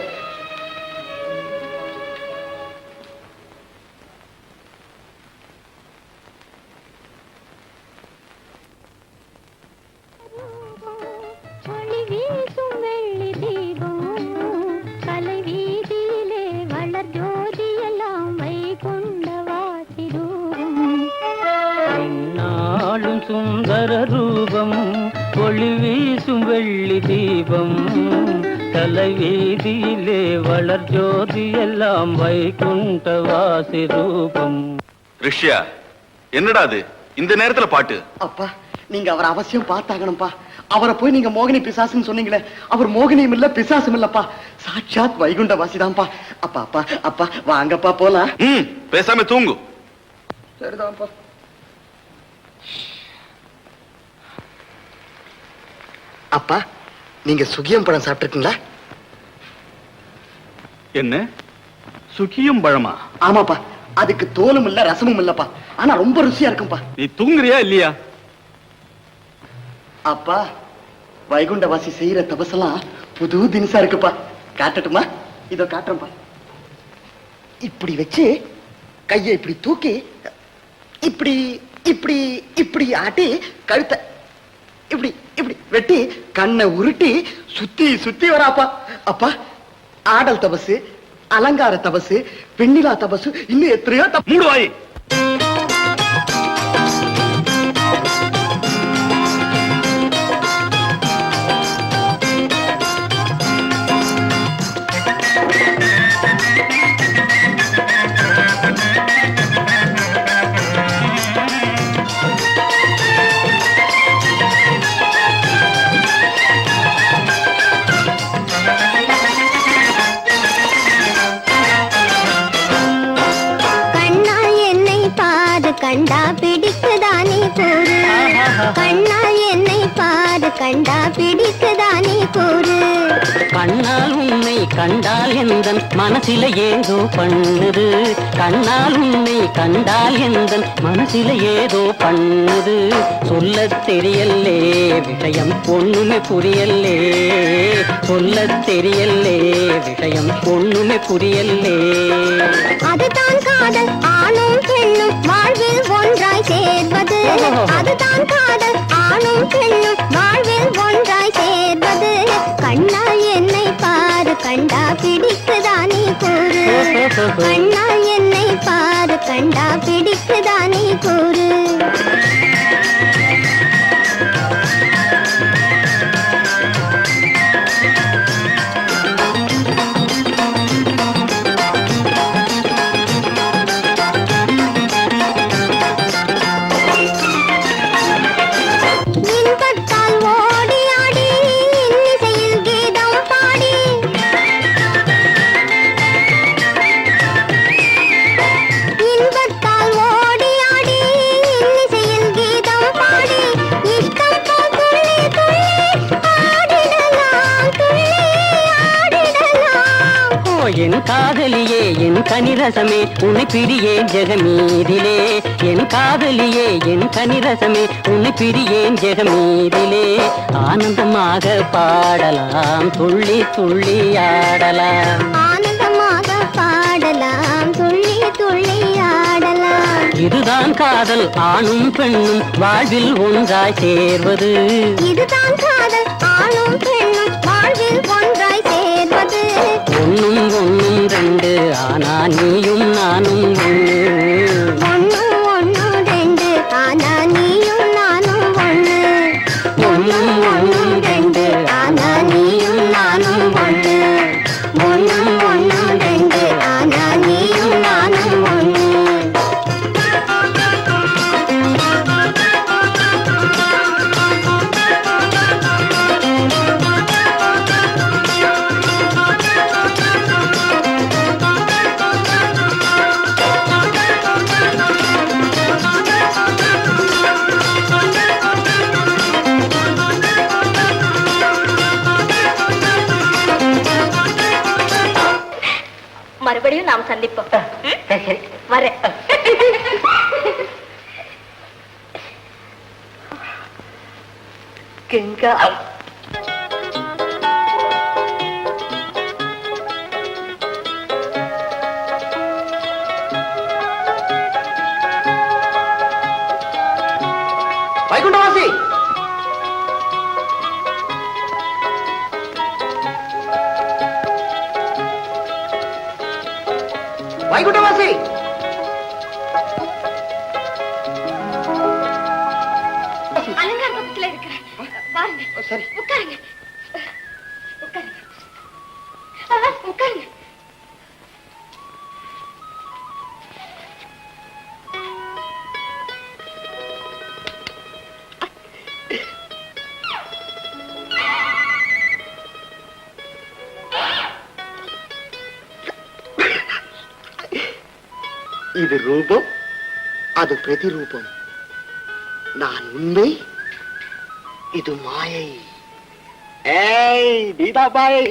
ஒளி வீசும் வெள்ளி தீபம் கலை வீதியிலே வளர் ஜோதி எல்லாம் வைகுண்ட வாசிரூபம். நாளும் சுந்தர ரூபம் ஒளி வீசும் வெள்ளி தீபம் தலை வீதியிலே வளர் ஜோதி எல்லாம் வைகுண்ட வாசி ரூபம். ரிஷ்யா, என்னடா அது இந்த நேரத்துல பாட்டு? அப்பா, நீங்க அவரை அவசியம் பார்த்தாகணும்பா. அவரை போய் நீங்க மோகினி பிசாசுன்னு சொன்னீங்களே, அவர் மோகினியும் இல்ல பிசாசும் இல்லப்பா, சாட்சாத் வைகுண்ட வாசிதான்ப்பா. அப்பா அப்பா அப்பா, வாங்கப்பா போலாம். பேசாம தூங்கு. சரிதான்ப்பா. அப்பா, நீங்க சுகியம் பழம் சாப்பிட்டுருக்கீங்களா? என்ன சுகியும் பழமா? ஆமாப்பா, அதுக்கு தோலும் இல்ல ரசமும் இல்லப்பா, ஆனா ரொம்ப ருசியா இருக்கும்பா. நீ தூங்குறியா இல்லையா? அப்பா, வைகுண்டவாசி செய்யற தபசெல்லாம் புது தினசா இருக்குப்பா. காட்டட்டுமா? இதோ காட்டுறேன்ப்பா. இப்படி வச்சு கையை இப்படி தூக்கி இப்படி இப்படி இப்படி ஆட்டி கழுத்தை இப்படி இப்படி வெட்டி கண்ணை உருட்டி சுத்தி சுத்தி வராப்பா. அப்பா, ஆடல் தபசு, அலங்கார தபசு, வெண்ணிலா தபசு, இன்னும் எத்தனையோ மூடுவாய். கண்டா பிடிக்குதானே கூறு, கண்ணால் என்னை பாரு கண்டா பிடிக்குதானே கூறு. கண்ணால் உன்னை கண்டால் எந்தன் மனசில ஏதோ பண்ணுது, கண்ணால் உன்னை கண்டால் எந்தன் மனசில ஏதோ பண்ணுது. சொல்ல தெரியல்லே விஷயம் ஒண்ணுமே புரியல்லே, சொல்ல தெரியல்லே விஷயம் ஒண்ணுமே புரியல்லே. அதுதான் காதல், ஆணும் பெண்ணும் வாழ்வில் ஒன்றாய் சேர்வது. அதுதான் காதல், ஆணும் பெண்ணும் வாழ்வில் ஒன்றாய் சேர்வது. கண்ணால் என்னை பாரு கண்டா பிடிக்குதானே கூறு, கண்ணால் என்னை பாரு கண்டா பிடிக்குதானே கூறு. என் காதலியே என் கனிரசமே உன்னை பிரியேன் ஜெகமீதிலே, என் காதலியே என் கனிரசமே உன்னை பிரியேன் ஜெகமீதிலே. ஆனந்தமாக பாடலாம் துள்ளி துள்ளி ஆடலாம், ஆனந்தமாக பாடலாம் துள்ளி துள்ளி ஆடலாம். இதுதான் காதல், ஆணும் பெண்ணும் வாழ்வில் ஒன்றாய் சேர்வது. இதுதான் காதல், ஆணும் பெண்ணும் வாழ்வில் ஒன்றாய் சேர்வது. ஒன்னும் ஒன்னும் ரெண்டு ஆனா நீயும் நானும் ஒண்ணு, ஒன்னும் ஒன்னும் ரெண்டு ஆனா நீயும் நானும் ஒண்ணு, ஒன்னும் ஒன்னும் ரெண்டு ஆனா நீயும் நானும் ஒண்ணு. மறுபடியும் நாம் சந்திப்போம். வரேன். கங்கா வைகுண்டவாசி, வைகுண்டவாசி, அலங்கார பக்கத்துல இருக்கிறேன். பாருங்க. சரி. உட்காருங்க. உட்காருங்க. உட்காருங்க. இது ரூபம், அது பிரதிரூபம். நான் உண்மை, இது மாயை. ஏய் நீதாபாய்,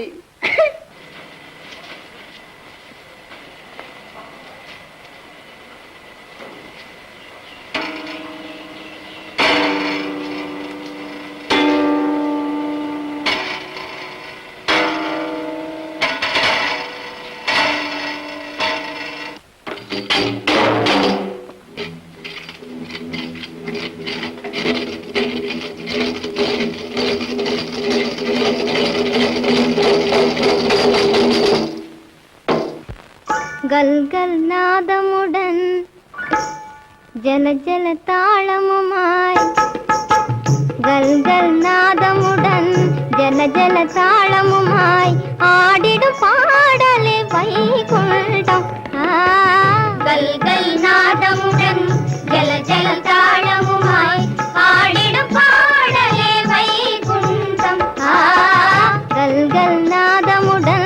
கல்கல் நாதமுடன் ஜல ஜல தாளமுமாய், கல்கல் நாதமுடன் ஜல ஜல தாளமுமாய் ஆடிடும் பாடலே வைகுண்டம். கல்கல் நாதமுடன் ஜல ஜல தாளமுமாய் ஆடிடும் பாடலே வைகுண்டம். கல்கல் நாதமுடன்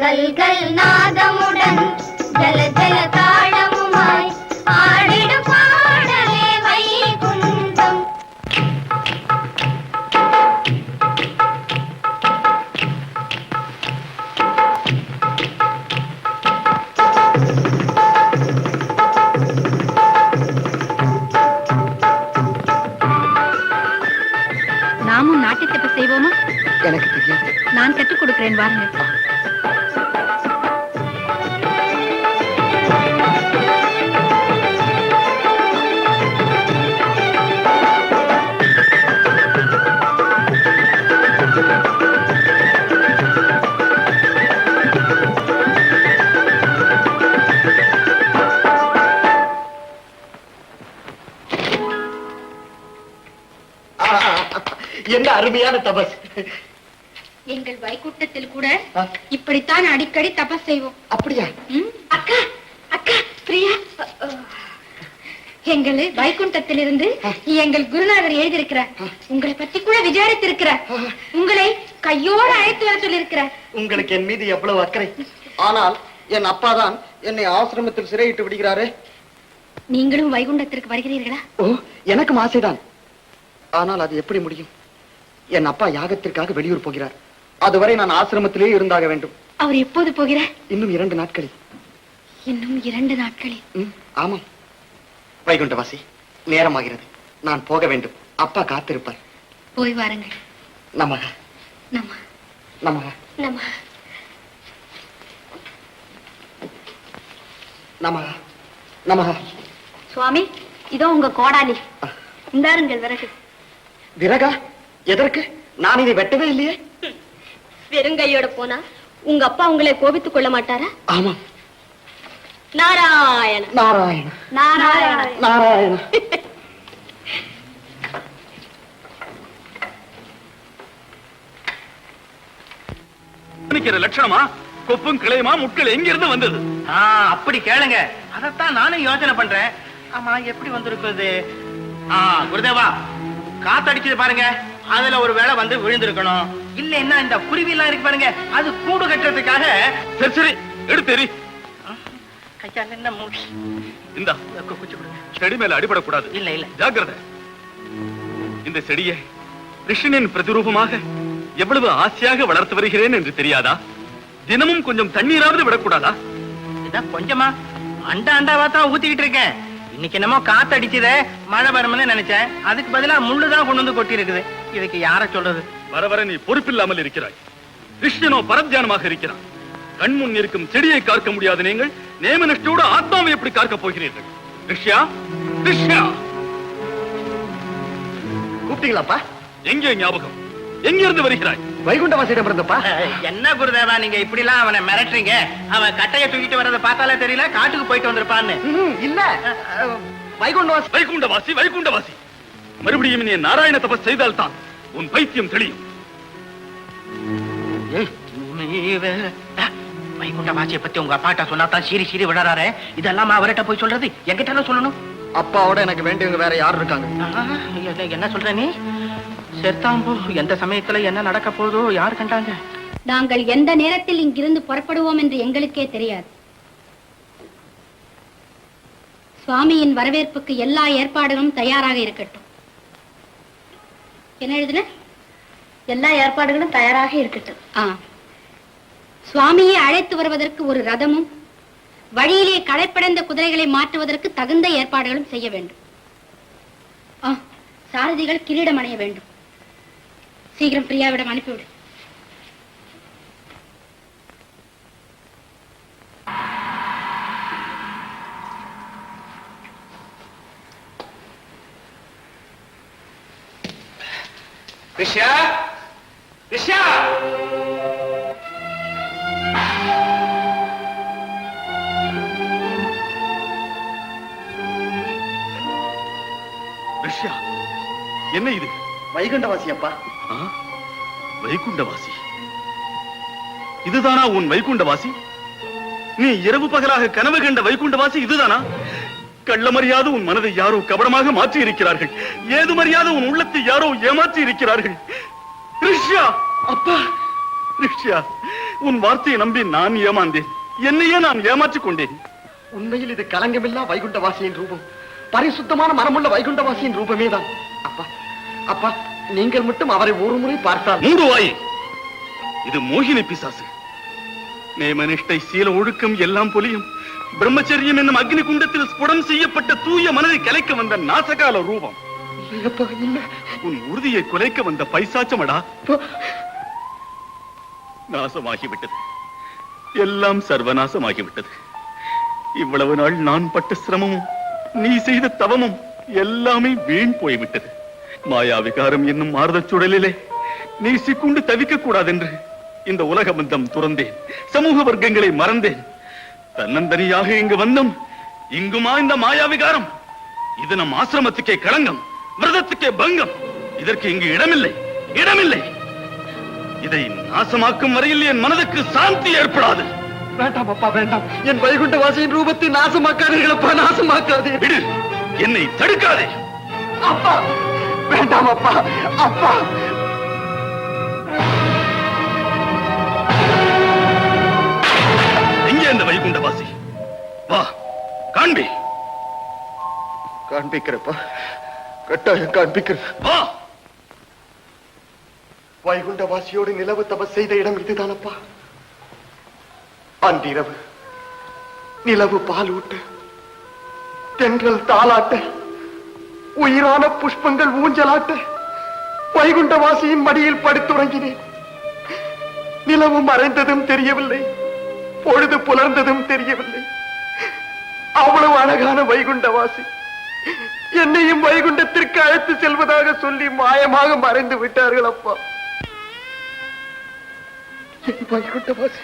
கல்கல் நாதமுடன் ஜல ஜல தாளமுமாய் ஆடிடும் பாடலே வைகுண்டம். நாமும் நாட்டியத்தப்ப செய்வோமா? எனக்கு தெரியாது. நான் கற்றுக் கொடுக்கிறேன், வாருங்கள். என்ன அருமையான தபஸ். எங்கள் வைகுண்டத்தில் கூட இப்படித்தான் அடிக்கடி தபஸ் செய்வோம். அப்படியா? அக்கா, அக்கா பிரியா, எங்கள் வைகுண்டத்திலிருந்து எங்கள் குருநாதர் எழுதியிருக்கிறார். உங்களை பத்தி கூட விசாரித்திருக்கிறார். உங்களை கையோடு அழைத்து வர சொல்லியிருக்கிறார். உங்களுக்கு என் மீது எவ்வளவு அக்கறை. ஆனால் என் அப்பா தான் என்னை ஆசிரமத்தில் சிறையிட்டு விடுகிறாரே. நீங்களும் வைகுண்டத்திற்கு வருகிறீர்களா? ஓ, எனக்கும் ஆசைதான். ஆனால் அது எப்படி முடியும்? என் அப்பா யாகத்திற்காக வெளியூர் போகிறார். அதுவரை நான் ஆசிரமத்திலே இருந்தாக வேண்டும். அவர் எப்போது போகிறார்? இன்னும் 2 நாட்களில். இன்னும் 2 நாட்களில்? ஆமாம். வைகுண்டவாசி, நேரமாகிறது. நான் போக வேண்டும். அப்பா காத்திருப்பார். போய் வாருங்கள். நமக நம நமக நம நமக நமக. சுவாமி, இதோ உங்க கோடாலி. இந்தாருங்கள் விறகு. விறகா? எதற்கு? நான் இதை வெட்டவே இல்லையே. வெறுங்கையோட போனா உங்க அப்பா உங்களை கோபித்துக் கொள்ள மாட்டாரா? ஆமா. நாராயண நாராயண நாராயண நாராயண. லட்சணமா? கொப்பும் கிளையுமா முட்கள் எங்கிருந்து வந்தது? அப்படி கேளுங்க. அதத்தான் நானும் யோசனை பண்றேன். ஆமா, எப்படி வந்திருக்குது? குருதேவா, காத்தடிச்சது பாருங்க, அதுல ஒரு வேளை வந்து விழுந்திருக்கணும். இல்லைன்னா இந்த குருவி எல்லாம் இருக்கு பாருங்க, அது கூடு கட்டுறதுக்காக. சரி சரி, எடுத்தேரி. கையால என்ன மூச்சு? இந்த செடி மேல அடிபடக்கூடாது. இல்ல இல்ல, ஜாக்கிரதை. இந்த செடியை கிருஷ்ணனின் பிரதிரூபமாக எவ்வளவு ஆசையாக வளர்த்து வருகிறேன் என்று தெரியாதா? தினமும் கொஞ்சம் தண்ணீராவது விடக்கூடாதா? இதான் கொஞ்சமா அண்டா அண்டாவா தான் ஊத்திக்கிட்டு இருக்கேன். இன்னைக்கு என்னமோ காத்தடிச்சதே மழை வரும்னு நினைச்சேன். அதுக்கு பதிலா முள்ளுதான் கொண்டு வந்து கொட்டி இருக்குது. இதுக்கு யார சொல்றது? வர வர நீ பொறுப்பில்லாமல் இருக்கிறாய். கிருஷ்ணனோ பரத்தியானமாக இருக்கிறான். கண்முன் இருக்கும் செடியை காக்க முடியாத நீங்கள் நேமனிஷ்டோடு ஆத்மாவை எப்படி காக்க போகிறீர்கள்? கிருஷ்யா, கிருஷ்யா, கூப்பிட்டீங்களாப்பா? எங்கே ஞாபகம்? எங்கிருந்து வருகிறாய்? வைகுண்டவாசியிடம் இருந்தப்பா. என்ன குருதேவா, நீங்க இப்படி எல்லாம் அவனை மிரட்டுறீங்க? அவன் கட்டைய தூக்கிட்டு வர்றதை பார்த்தாலே தெரியல காட்டுக்கு போயிட்டு வந்திருப்பான்னு. இல்ல, வைகுண்டவாசி. வைகுண்டவாசி, வைகுண்டவாசி. மறுபடியும் நீ நாராயண தபஸ் செய்தால்தான் உன் பைத்தியம் தெளியும். வைகுண்டவாசியை பத்தி உங்க அப்பாட்ட சொன்னாதான் சீரி சீரி விடறாரு. இதெல்லாம் அவர்கிட்ட போய் சொல்றது? என்கிட்ட சொல்லணும். அப்பாவோட எனக்கு வேண்டியவங்க வேற யார் இருக்காங்க? என்ன சொல்ற நீ? செத்தாம்போ, எந்த சமயத்துல என்ன நடக்க போதோ யார் கண்டாங்க? நாங்கள் எந்த நேரத்தில் இங்கிருந்து புறப்படுவோம் என்று எங்களுக்கே தெரியாது. சுவாமியின் வரவேற்புக்கு எல்லா ஏற்பாடுகளும் தயாராக இருக்கட்டும். என்ன எழுதுன? எல்லா ஏற்பாடுகளும் தயாராக இருக்கட்டும். சுவாமியை அழைத்து வருவதற்கு ஒரு ரதமும் வழியிலே களைப்படைந்த குதிரைகளை மாற்றுவதற்கு தகுந்த ஏற்பாடுகளும் செய்ய வேண்டும். சாரதிகள் கிரீடம் அணைய வேண்டும். சீக்கிரம் பிரியாவிடம் அனுப்பிவிடு. ரிஷா, ரிஷா, ரிஷ்யா, என்ன இது? வைகுண்டவாசி அப்பா. வைகுண்டவாசி? இதுதானா உன் வைகுண்டவாசி? நீ இரவு பகலாக கனவு கண்ட வைகுண்டவாசி இதுதானா? கள்ளமறியாத உன் மனதை யாரோ கபடமாக மாற்றி இருக்கிறார்கள். ஏதுமறியாத உன் உள்ளத்தை யாரோ ஏமாற்றி இருக்கிறார்கள். ரிஷ்யா, அப்பா. ரிஷ்யா, உன் வார்த்தையை நம்பி நான் ஏமாந்தேன். என்னையே நான் ஏமாற்றிக் கொண்டேன். உண்மையில் இது கலங்கமில்லா வைகுண்டவாசியின் ரூபம். பரிசுத்தமான மனமுள்ள வைகுண்டவாசியின் ரூபமே தான். அப்பா, அப்பா, நீங்கள் மட்டும் அவரை ஒரு முறை பார்த்தால். மூடுவாயே, இது மோகினி பிசாசு. நேமனிஷ்டை, சீல ஒழுக்கம் எல்லாம் பொலியும் பிரம்மச்சரியம் என்னும் அக்னி குண்டத்தில் ஸ்புடம் செய்யப்பட்ட தூய மனதை கலைக்க வந்த நாசகால ரூபம். உன் உறுதியை குலைக்க வந்த பைசாச்சமடா. நாசமாகிவிட்டது, எல்லாம் சர்வநாசமாகிவிட்டது. இவ்வளவு நாள் நான் பட்ட சிரமமும் நீ செய்த தவமும் எல்லாமே வீண் போய்விட்டது. மாயாவிகாரம் என்னும் மாறுதச் சுடலிலே நீ சிக்குண்டு தவிக்க கூடாதென்று இந்த உலக பந்தம் துறந்தேன். சமூக வர்க்கங்களை மறந்தேன். தன்னந்தனியாக இங்கு வந்தோம். இங்குமா இந்த மாயாவிகாரம்? இது நம் ஆசிரமத்துக்கே களங்கம், விரதத்துக்கே பங்கம். இதற்கு இங்கு இடமில்லை, இடமில்லை. இதை நாசமாக்கும் வரையில் என் மனதுக்கு சாந்தி ஏற்படாது. வேண்டாம் அப்பா, வேண்டாம். என் வைகுண்டவாசியின் ரூபத்தை நாசமாக்காதீர்கள் அப்பா, நாசமாக்காதே. விடு, என்னை தடுக்காதே. அப்பா, வேண்டாம் அப்பா, அப்பா. எங்கே அந்த வைகுண்டவாசி? வா, காண்பி. காண்பிக்கிறப்பா, கட்டாயம் காண்பிக்கிறேன். வா. வைகுண்டவாசியோடு நிலவு தபஸ் செய்த இடம் இதுதானப்பா. அன்றிரவு நிலவு பால் ஊட்ட, தென்றல் தாளாட்ட, உயிரான புஷ்பங்கள் ஊஞ்சலாட்ட, வைகுண்டவாசியின் மடியில் படுத்துறங்கினேன். நிலவு மறைந்ததும் தெரியவில்லை, பொழுது புலர்ந்ததும் தெரியவில்லை. அவ்வளவு அழகான வைகுண்டவாசி என்னையும் வைகுண்டத்திற்கு அழைத்து செல்வதாக சொல்லி மாயமாக மறைந்து விட்டார்கள். அப்பா, என் வைகுண்டவாசி,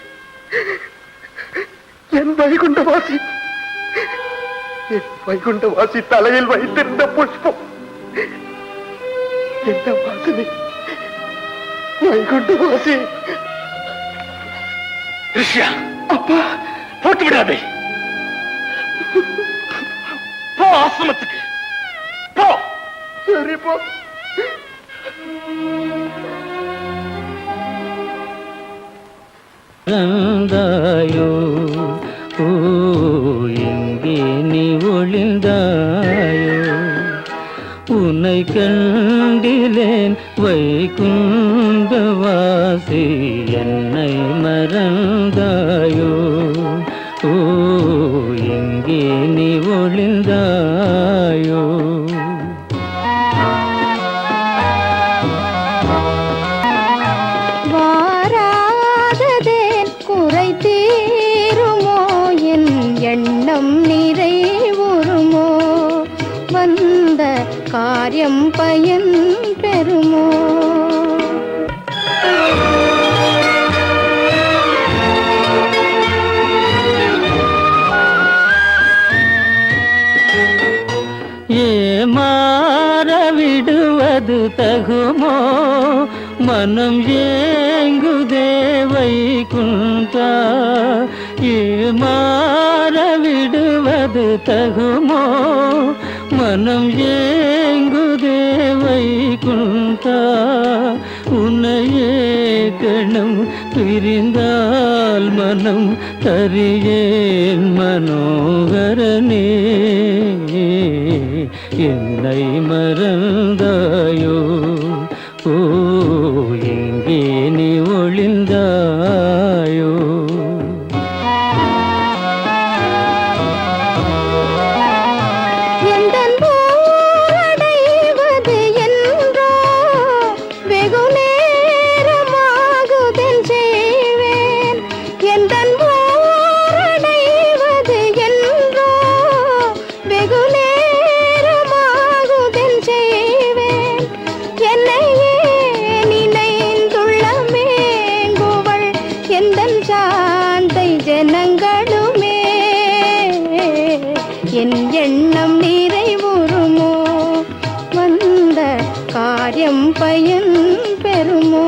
என் வைகுண்டவாசி, என் வைகுண்டவாசி தலையில் வைத்திருந்த புஷ்பம், என்ன வாசனை! வைகுண்டவாசி! ரிஷ்யா, அப்பா, போட்டு விடாதே. போ ஆசிரமத்துக்கு போ. சரிப்பா. ரந்தாயோ ஓ எங்கே நீ ஒளிந்தாயோ, உன்னை கண்டிலேன் வைகுண்டவாசி, என்னை மறந்தாயோ ஓ எங்கே நீ ஒளிந்தாயோ. வாராததேன் குறை தீருமோ, என் எண்ணம் நிறைவுறுமோ, வந்த காரியம் பயன் பெறுமோ. ஏமாற விடுவது தகுமோ, மனம் ஏங்குதே வைகுண்டா. ஏமாற விடுவது தகுமோ, மனம் ஏங்குதே வைகுண்டா. உன்னையே கணம் பிரிந்தால் மனம் தரியேன் மனோகரனே, என்னை மறந்தாயோ ஓ எங்கே நீ ஒளிந்தாயோ. எந்தன் போரடைவது என்றோ, வெகு நேரமாகுதென் செய்வேன். எந்தன் போரடைவது என்றோ, வெகு நேரமாகுதென் செய்வேன். என்னையே நினைந்துள்ளமேங்குவள் எந்தன் சாந்தை ஜனங்களுமே, என் எண்ணம் நிறைவுறுமோ, வந்த காரியம் பயன் பெறுமோ.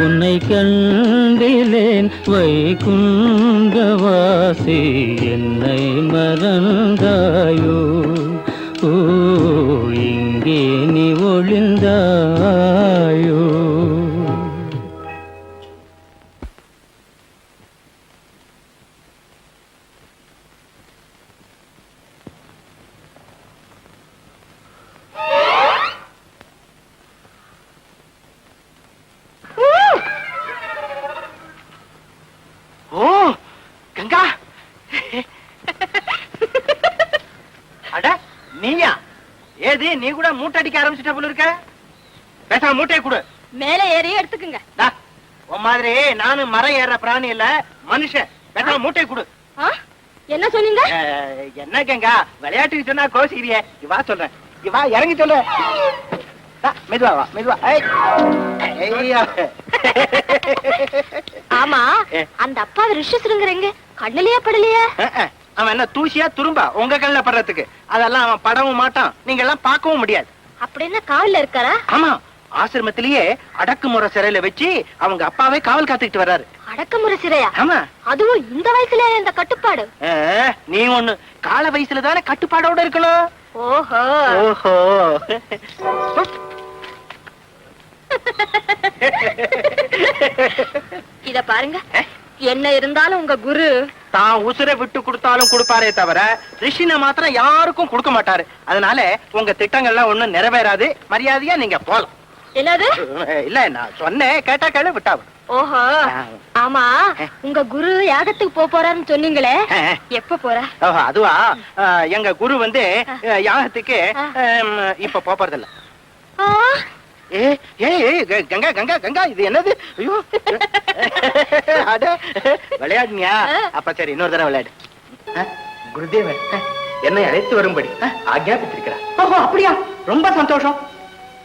உன்னை கண்டிலேன் வைகுண்டவாசி, என்னை மறந்தாயோ ஓ இங்கே நீ ஒளிந்தாயோ. ஓ கங்கா, அட நீயா? ஏது நீ கூட மூட்டை அடிக்க ஆரம்பிச்சுட்ட போல இருக்க. பேசாம மூட்டையை கொடு. மேல ஏறி எடுத்துக்குங்க. உன் மாதிரி நானும் மரம் ஏற பிராணி இல்ல, மனுஷன். பேசாம மூட்டையை கொடு. என்ன சொன்னீங்க? என்ன கங்கா, விளையாட்டுக்கு சொன்னா கோசிக்கிறியே. இவா சொல்றேன், இவா இறங்கி சொல்ற. மெதுவா வா, மெதுவா. ஆமா, அந்த அப்பா ரிஷிசுங்கிறங்க கண்ணிலேயே படலையா? அவன் என்ன தூசியா துரும்பா உங்க கண்ணுல படுறதுக்கு? அதெல்லாம் அவன் படவும் மாட்டான், நீங்க எல்லாம் பார்க்கவும் முடியாது. அப்படின்னா காவல்ல இருக்காரா? ஆமா, ஆசிரமத்திலேயே அடக்குமுறை சிறையில வச்சு அவங்க அப்பாவே காவல் காத்துக்கிட்டு வர்றாரு. அடக்குமுறை சிறையா? ஆமா. அதுவும் இந்த வயசுல இந்த கட்டுப்பாடு? நீ ஒண்ணு கால வயசுல தானே கட்டுப்பாடோட இருக்கணும். ஓஹோ ஓஹோ. இத பாருங்க, என்ன இருந்தாலும் உங்க குரு தான் உசுரை விட்டு கொடுத்தாலும் கொடுப்பாரே தவிர ரிஷினை மாத்திரம் யாருக்கும் கொடுக்க மாட்டாரு. அதனால உங்க திட்டங்கள்லாம் ஒண்ணும் நிறைவேறாது. மரியாதையா நீங்க போலாம். என்னது? இல்ல, நான் சொன்னேன், கேட்டா கேளு, விட்டா விடு. ஓஹோ ஆமா உங்க குரு யாகத்துக்கு போறாருன்னு சொன்னீங்களே எப்ப போற? அதுவா எங்க குரு வந்து யாகத்துக்கு இப்ப போறதில்ல. கங்கா கங்கா கங்கா இது என்னது? ஐயோ அட விளையாடுனியா? அப்ப சரி இன்னொரு தடவை விளையாடு. குருதேவர் என்னை அழைத்து வரும்படி ஆக்ஞாபித்திருக்கிறார். ஓஹோ அப்படியா? ரொம்ப சந்தோஷம்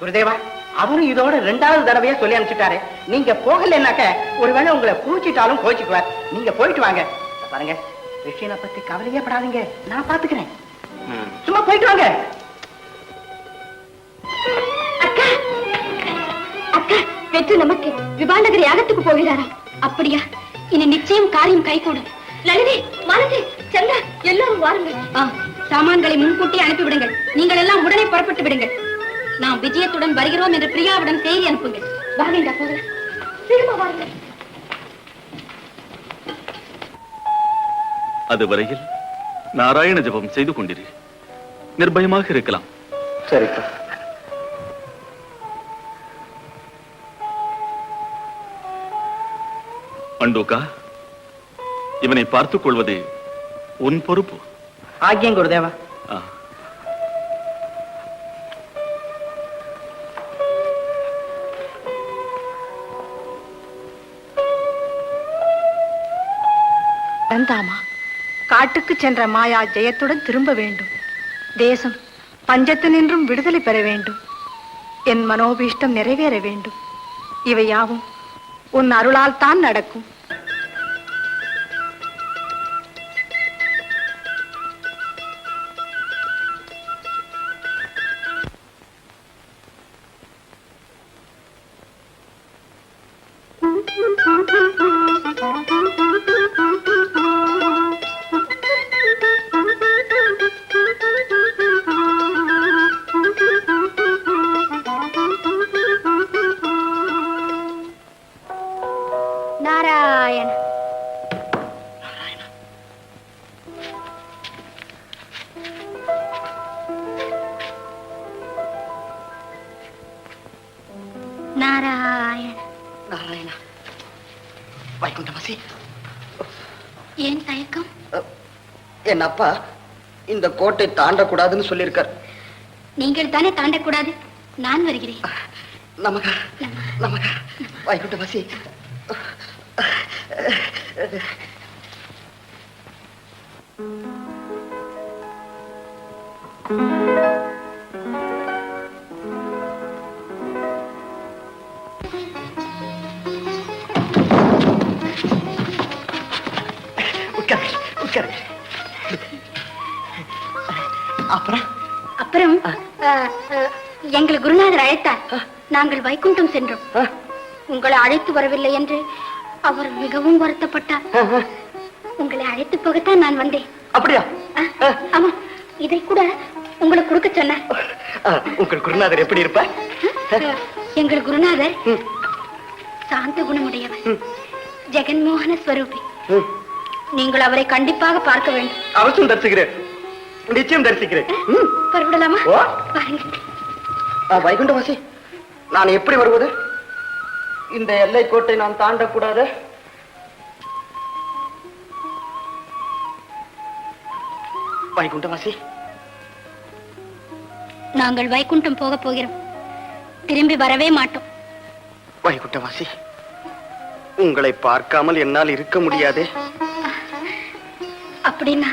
குருதேவா. அவரும் இதோட 2வது தடவையா சொல்லி அனுப்பிச்சுட்டாரு. நீங்க போகலன்னாக்க ஒருவேளை உங்களை பூச்சிட்டாலும் கோச்சுக்குவார். நீங்க போயிட்டு வாங்க. பாருங்க ரிஷியனை பத்தி கவலையே படாதீங்க, நான் பாத்துக்கிறேன். சும்மா போயிட்டு வாங்க. அக்கா அக்கா வெற்றி நமக்கு விபாண்டகர் யாகத்துக்கு போகிறாரா? அப்படியா? இனி நிச்சயம் காரியம் கைகூடும். லலிதே, மாலதி, சந்திரா எல்லாரும் வாருங்கள். சாமான்களை முன்கூட்டி அனுப்பிவிடுங்கள். நீங்கள் எல்லாம் உடனே புறப்பட்டு விடுங்கள். நாம் விஜயத்துடன் வருகிறோம் என்று பிரியாவுடன் செய்தி அனுப்புங்கள். வாருங்கள் போகலாம். திரும்ப வாருங்கள். அதுவரையில் நாராயண ஜபம் செய்து கொண்டிரு. நிர்பயமாக இருக்கலாம். சரிப்பா. மண்டூக்கா, இவனை பார்த்துக் கொள்வது உன் பொறுப்பு. ஆகியம் குருதேவா. நந்தாமா, காட்டுக்கு சென்ற மாயா ஜெயத்துடன் திரும்ப வேண்டும். தேசம் பஞ்சத்தினின்றும் விடுதலை பெற வேண்டும். என் மனோபீஷ்டம் நிறைவேற வேண்டும். இவை யாவும் உன் அருளால் தான் நடக்கும். நாராயண நாராயண நாராயணா. வைகுண்டவாசி, ஏன் தயக்கம்? என் அப்பா இந்த கோட்டை தாண்டக்கூடாதுன்னு சொல்லியிருக்கார். நீங்கள் தானே தாண்டக்கூடாது. நான் வருகிறேன். நமக்கு நமக்கு வைகுண்டவாசி. அப்புறம் எங்கள் குருநாதர் அழைத்தார். நாங்கள் வைகுண்டம் சென்றோம். உங்களை அழைத்து வரவில்லை என்று அவர் மிகவும் வருத்தப்பட்டார். உங்களை அழைத்து போகத்தான் நான் வந்தேன். அப்படியா? ஆமா, இதை கூட உங்களுக்கு கொடுக்க சொன்னார். உங்கள் குருநாதர் எப்படி இருப்பார்? எங்கள் குருநாதர் சாந்த குணமுடையவர், ஜெகன்மோகன ஸ்வரூபி. நீங்கள் அவரை கண்டிப்பாக பார்க்க வேண்டும். அவசியம் தரிசிக்கிறேன், நிச்சயம் தரிசிக்கிறேன். பரவிடலாமா? வைகுண்டவாசி, நான் எப்படி வருவது? இந்த எல்லை கோட்டை நான் தாண்டக்கூடாது. வைகுண்டவாசி, நாங்கள் வைகுண்டம் போக போகிறோம். திரும்பி வரவே மாட்டோம். வைகுண்டவாசி, உங்களை பார்க்காமல் என்னால் இருக்க முடியாதே. அப்படின்னா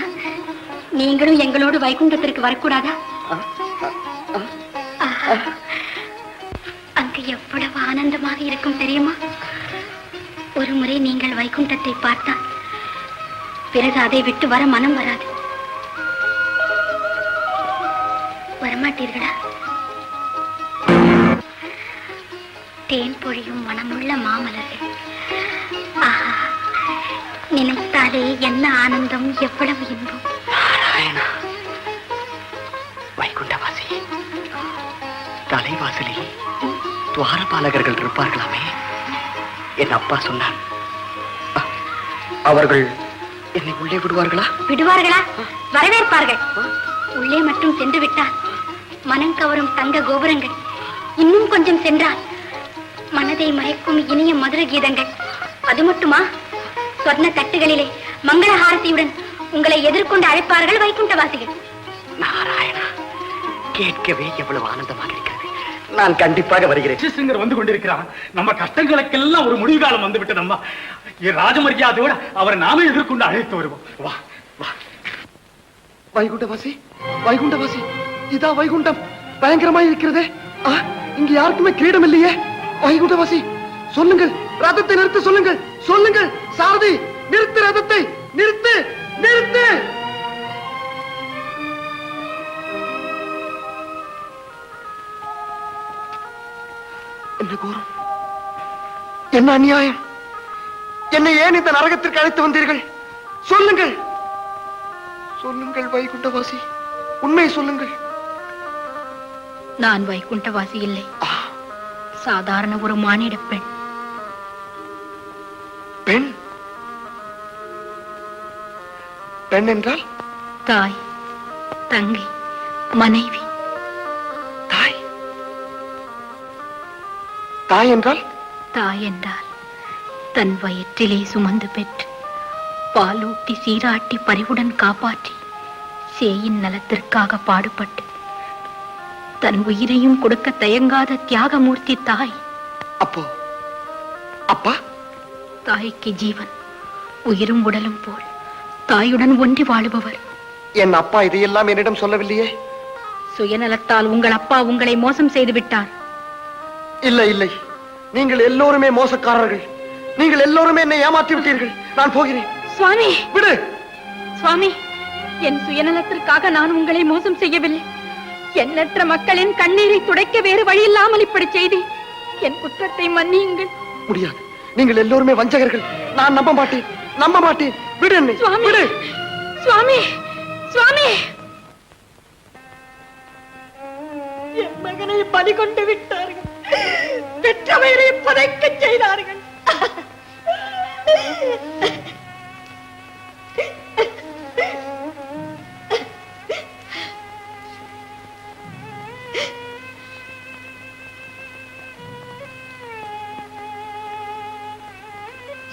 நீங்களும் எங்களோடு வைகுண்டத்திற்கு வரக்கூடாதா? அங்கு எவ்வளவு ஆனந்தமாக இருக்கும் தெரியுமா? ஒரு முறை நீங்கள் வைகுண்டத்தை பார்த்தால் பிறகு அதை விட்டு வர மனம் வராது. வரமாட்டீர்களா? தேன் பொழியும் மனமுள்ள மாமலர்கள். ஆஹா, நினைத்தாலே என்ன ஆனந்தம், எவ்வளவு இன்பம். வைகுண்டவாசி, தலைவாசலில் துவாரபாலகர்கள் இருப்பார்களாமே. என் அப்பா சொன்னான். அவர்கள் என்னை உள்ளே விடுவார்களா? விடுவார்களா? வரவேற்பார்கள். உள்ளே மட்டும் சென்று விட்டால் மனம் கவரும் தங்க கோபுரங்கள், இன்னும் கொஞ்சம் சென்றால் மனதை மயக்கும் இனிய மதுர கீதங்கள். அது மட்டுமா, சொர்ண தட்டுகளிலே மங்களஹாரதியுடன் உங்களை எதிர்கொண்டு அழைப்பார்கள் வைகுண்டவாசிகள். நாராயணா, கேட்கவே எவ்வளவு ஆனந்தமாக இருக்கிறது. நான் கண்டிப்பாக வருகிறேன். ரிஷிசிங்கர் வந்து கொண்டிருக்கிறான். நம்ம கஷ்டங்களுக்கெல்லாம் ஒரு முடிவு காலம் வந்து விட்டது. அம்மா, ராஜமரியாதையோட அவரை நாமே எதிர்கொண்டு அழைத்து வருவோம். வா வா. வைகுண்டவாசி, வைகுண்டவாசி, இதா வைகுண்டம். பயங்கரமாய் இருக்கிறதே. இங்க யாருக்குமே கிரீடம் இல்லையே. வைகுண்டவாசி, சொல்லுங்கள், ரதத்தை நிறுத்த சொல்லுங்கள். சொல்லுங்கள் சாரதி, நிறுத்து ரதத்தை, நிறுத்து, நிறுத்து. என்ன கோரம், என்ன அநியாயம்! என்னை ஏன் இந்த நரகத்திற்கு அழைத்து வந்தீர்கள்? சொல்லுங்கள், சொல்லுங்கள் வைகுண்டவாசி, உண்மை சொல்லுங்கள். நான் வைகுண்டவாசி இல்லை, சாதாரண ஒரு மானிட பெண். பெண்? பெண் என்றால்? தாய், தங்கை, மனைவி. தாய்? தாய் என்றால்? தாய் என்றால் தன் வயிற்றிலே சுமந்து பெற்று பாலூட்டி சீராட்டி பரிவுடன் காப்பாற்றி சேயின் நலத்திற்காக பாடுபட்டு தன் உயிரையும் கொடுக்க தயங்காத தியாகமூர்த்தி தாய். அப்போ அப்பா? தாய்க்கு ஜீவன், உயிரும் உடலும் போல் தாயுடன் ஒன்றி வாழுபவர். என் அப்பா இதையெல்லாம் என்னிடம் சொல்லவில்லையே. சுயநலத்தால் உங்கள் அப்பா உங்களை மோசம் செய்து விட்டார். இல்லை இல்லை, நீங்கள் எல்லோருமே மோசக்காரர்கள். நீங்கள் எல்லோருமே என்னை ஏமாற்றி விட்டீர்கள். நான் போகிறேன். சுவாமி விடு. சுவாமி, என் சுயநலத்திற்காக நான் உங்களை மோசம் செய்யவில்லை. எண்ணற்ற மக்களின் கண்ணீரை துடைக்க வேறு வழி இல்லாமல் இப்படி செய்தேன். என் குற்றத்தை மன்னியுங்கள். முடியாது, நீங்கள் எல்லோருமே வஞ்சகர்கள். நான் நம்ப மாட்டேன், நம்ப மாட்டேன். விடு என்னை, விடு. சுவாமி, சுவாமி, என் மகனை பலி கொண்டு விட்டார்கள். பெற்றவரை புதைக்க செய்தார்கள்.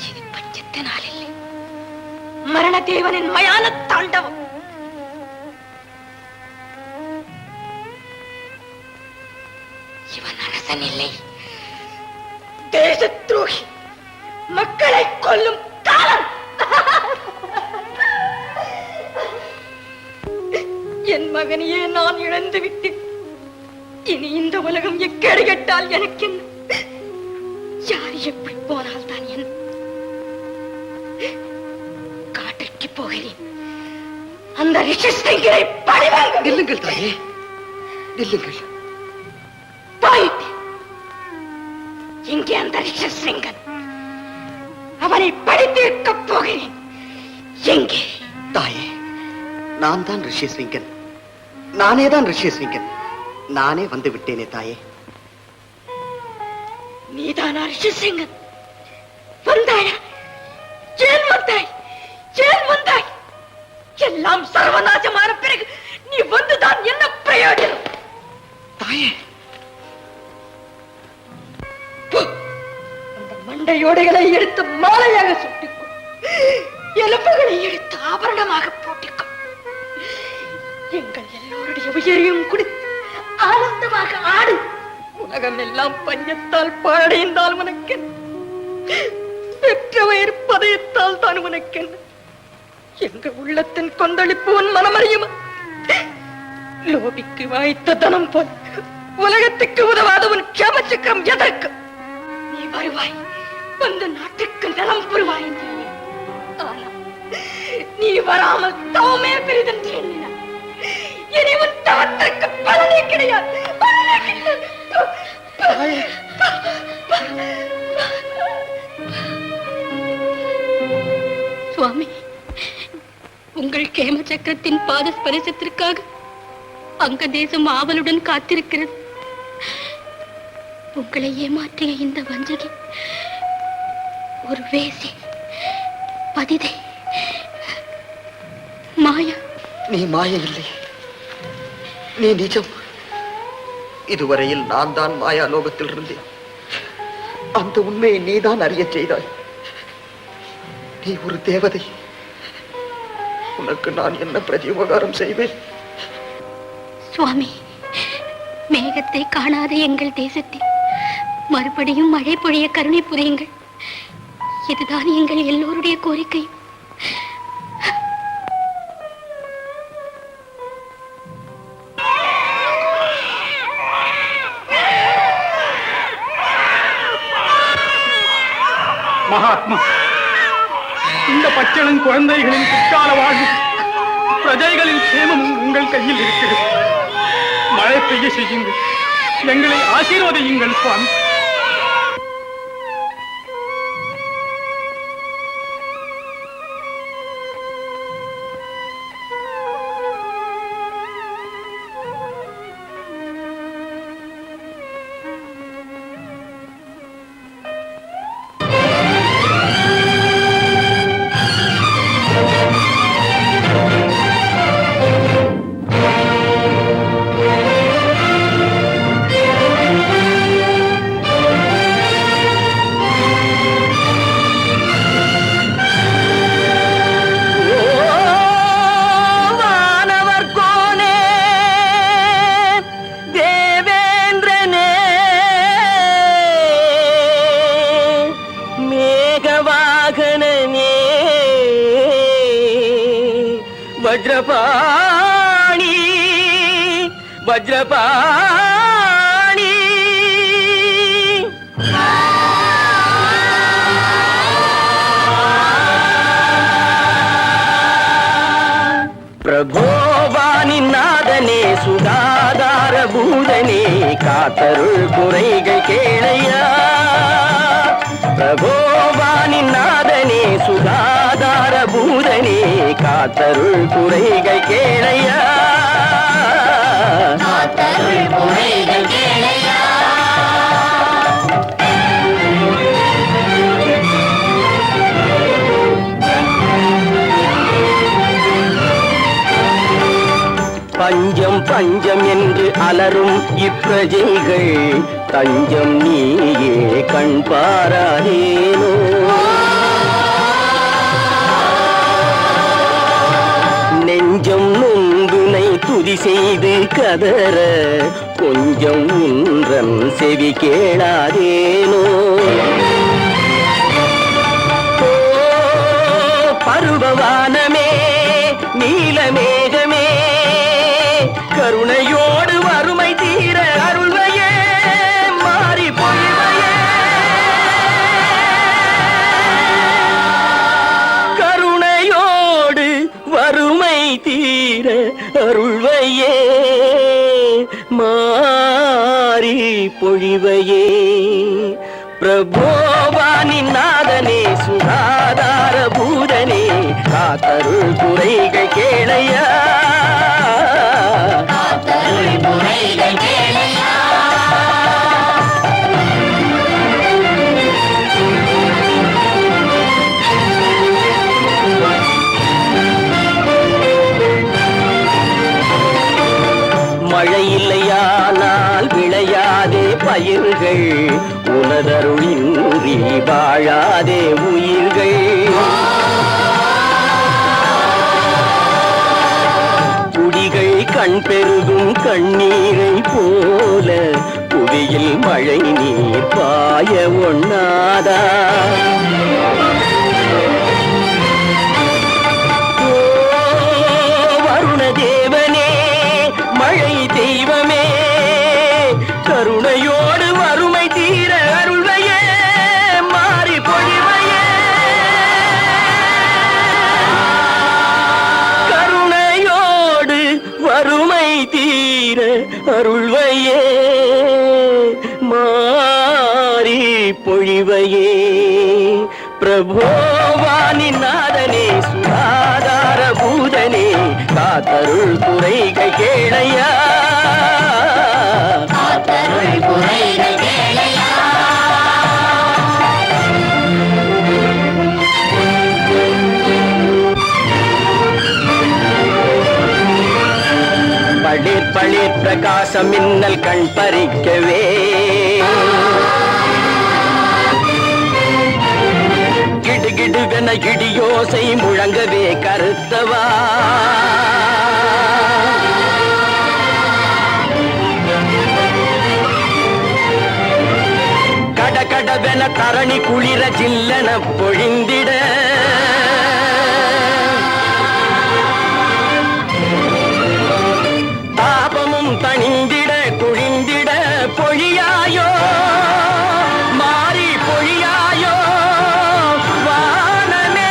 இது பஞ்சத்து நாளில்லை, மரண தேவனின் மயான தாண்டவம். இவன் அரசன் இல்லை, தேச துரோகி, மக்களை கொல்லும் காலம். என் மகனையே நான் இழந்து விட்டேன். இனி இந்த உலகம் எக்கேடு கெட்டால் எனக்கு என்ன? யார் எப்படி போனால் தான் என்ன? காட்டிற்கு போகிறேன். அந்த ரிஷிஸ்திங்கரை பழிவாங்க. நில்லுங்கள் தாயே, நில்லுங்கள். போயிட்டு இங்கே அந்த ரிஷிஸ்திங்கன், அவனை படித்திருக்க போகிறேன். எங்கே? தாயே, நான் தான் ரிஷிஸ்விங்கன். நானே தான் ரிஷிஸ்விங்கன். நானே வந்து விட்டேனே தாயே. நீதானா ரிஷிஸ்திங்கன்? வந்தாயா? ஏன் வந்தாய்? ஏன் வந்தாய்? எல்லாம் சர்வநாசமான பிறகு நீ வந்துதான் என்ன பிரயோஜனம்? தாயே, அந்த மண்டையோடைகளை எடுத்து மாலையாக சுட்டிக்கொள், எலும்புகளை எடுத்து ஆபரணமாக போட்டிக்கொள். எங்கள் எல்லோருடைய உயிரையும் குடித்து ஆனந்தமாக ஆடு. உலகம் எல்லாம் பஞ்சத்தால் பாழடைந்தால் உனக்கென்ன? பெற்ற வயிறு பதயத்தால் தான் உனக்கென்ன? எங்க உள்ளத்தின் கொந்தளிப்பு உன் மனமறியுமா? லோபிக்கு வாய்த்த தனம் போல் உலகத்துக்கு உதவாத உன் கேம சக்கரம் எதற்கு? நீ வருவாய், வந்து நாட்டுக்கு நலம் புரிவாய் என்று எண்ணினாய். ஆனால் நீ வராமல் தவமே பெரிதென்று எண்ணினாய். இனி உன் தவத்திற்கு பலனே கிடையாது, பலனே கிடையாது. சுவாமி, உங்கள் கேம சக்கரத்தின் பாத ஸ்பரிசத்திற்காக அங்க தேசம் ஆவலுடன் காத்திருக்கிறது. உங்களை ஏமாற்றிய இந்த வஞ்சகி ஒரு வேசி, பதிதை, மாயா. நீ மாய இல்லை, நீ நிஜம். இதுவரையில் நான் தான் மாயா லோகத்தில் இருந்தேன். அந்த உண்மையை நீதான் அறிய செய்தாய். நீ ஒரு தேவதை. உனக்கு நான் என்ன பிரதி உபகாரம் செய்வேன்? சுவாமி, மேகத்தை காணாத எங்கள் தேசத்தில் மறுபடியும் மழை பொழிய கருணை புரியுங்கள். இதுதான் எங்கள் எல்லோருடைய கோரிக்கை. மகாத்மா, இந்த பச்சளம் குழந்தைகளின் பிற்கால வாழ்வு பிரஜைகளின் சேமமும் உங்கள் கையில் இருக்கிறது. மழை பெய்ய செய்யுங்கள், எங்களை ஆசீர்வதியுங்கள் சுவாமி. வஜ்ரபாணி வஜ்ரபாணி பிரபோவானி நாதனே சுதாதார பூதனே காத்தருள் குறைகள் கேளையா. பிரபோவானி நாதனே சுதாதார பூதனே காத்தருள் குறைகள் கேளையா. காத்தருள் குறைகள் கேளையா. பஞ்சம் பஞ்சம் என்று அலரும் இப்பிரஜைகள் தஞ்சம் நீயே கண் பாராதேனோ. நெஞ்சம் நொந்துனை துதி செய்து கதற கொஞ்சம் உன்றன் செவி கேளாதேனோ. பருவவானமே நீலமேகமே கருணையோடு வறுமை தீர அருள்வையே மாறி பொழிவையே. கருணையோடு வறுமை தீர அருள்வையே மாறி பொழிவையே. பிரபோவானி நாதனே சுதாதார பூதனே காத்தருள் குறைகள் கேளையா. காத்தருள் குறைகள் கேளையா. மழை இல்லையானால் விளையாதே பயிர்கள் உனதருளின்றி வாழாதே உயிர்கள். குடிகள் கண் பெருகும் கண்ணீரை போல புவியில் மழை நீர் பாய ஒண்ணாதா. வருண தேவனே மழை தெய்வமே கருணையோடு வறுமை தீர அருள்வையே மாறி பொழிவையே. கருணையோடு வறுமை தீர அருள்வையே மாறி பொழிவையே. பிரபோவானி நாதனே சுதாதார பூதனே காத்தருள் குறைகள் கேளையா. காத்தருள் குறைகள் கேளையா. பளிர் பளிர் பிரகாசம் மின்னல் கண் பறிக்கவே இடியோசை முழங்கவே கருத்தவா கடகடவென தரணி குளிர ஜில்லென பொழிந்திட தாபமும் தணிந்திட குழிந்திட பொழியாயோ மாறி பொழியாயோ வானமே.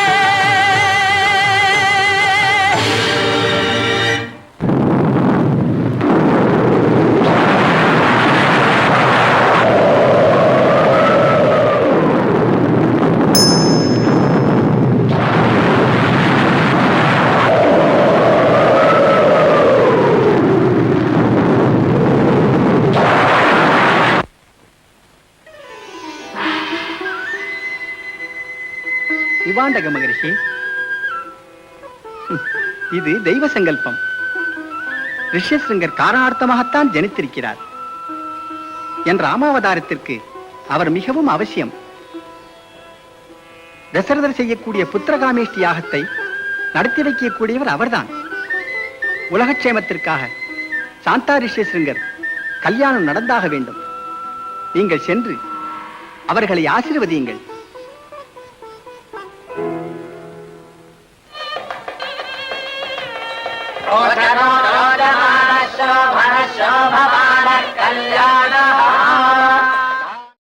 விவாண்டக மகரிஷி, இது தெய்வ சங்கல்பம். ரிஷ்யசிருங்கர் காரணார்த்தமாகத்தான் ஜனித்திருக்கிறார். என் ராமாவதாரத்திற்கு அவர் மிகவும் அவசியம். தசரதர் செய்யக்கூடிய புத்திரகாமேஷ்டி யாகத்தை நடத்தி வைக்கக்கூடியவர் அவர்தான். உலகக்ஷேமத்திற்காக சாந்தா ரிஷ்யசிருங்கர் கல்யாணம் நடந்தாக வேண்டும். நீங்கள் சென்று அவர்களை ஆசீர்வதியுங்கள். கல்யாண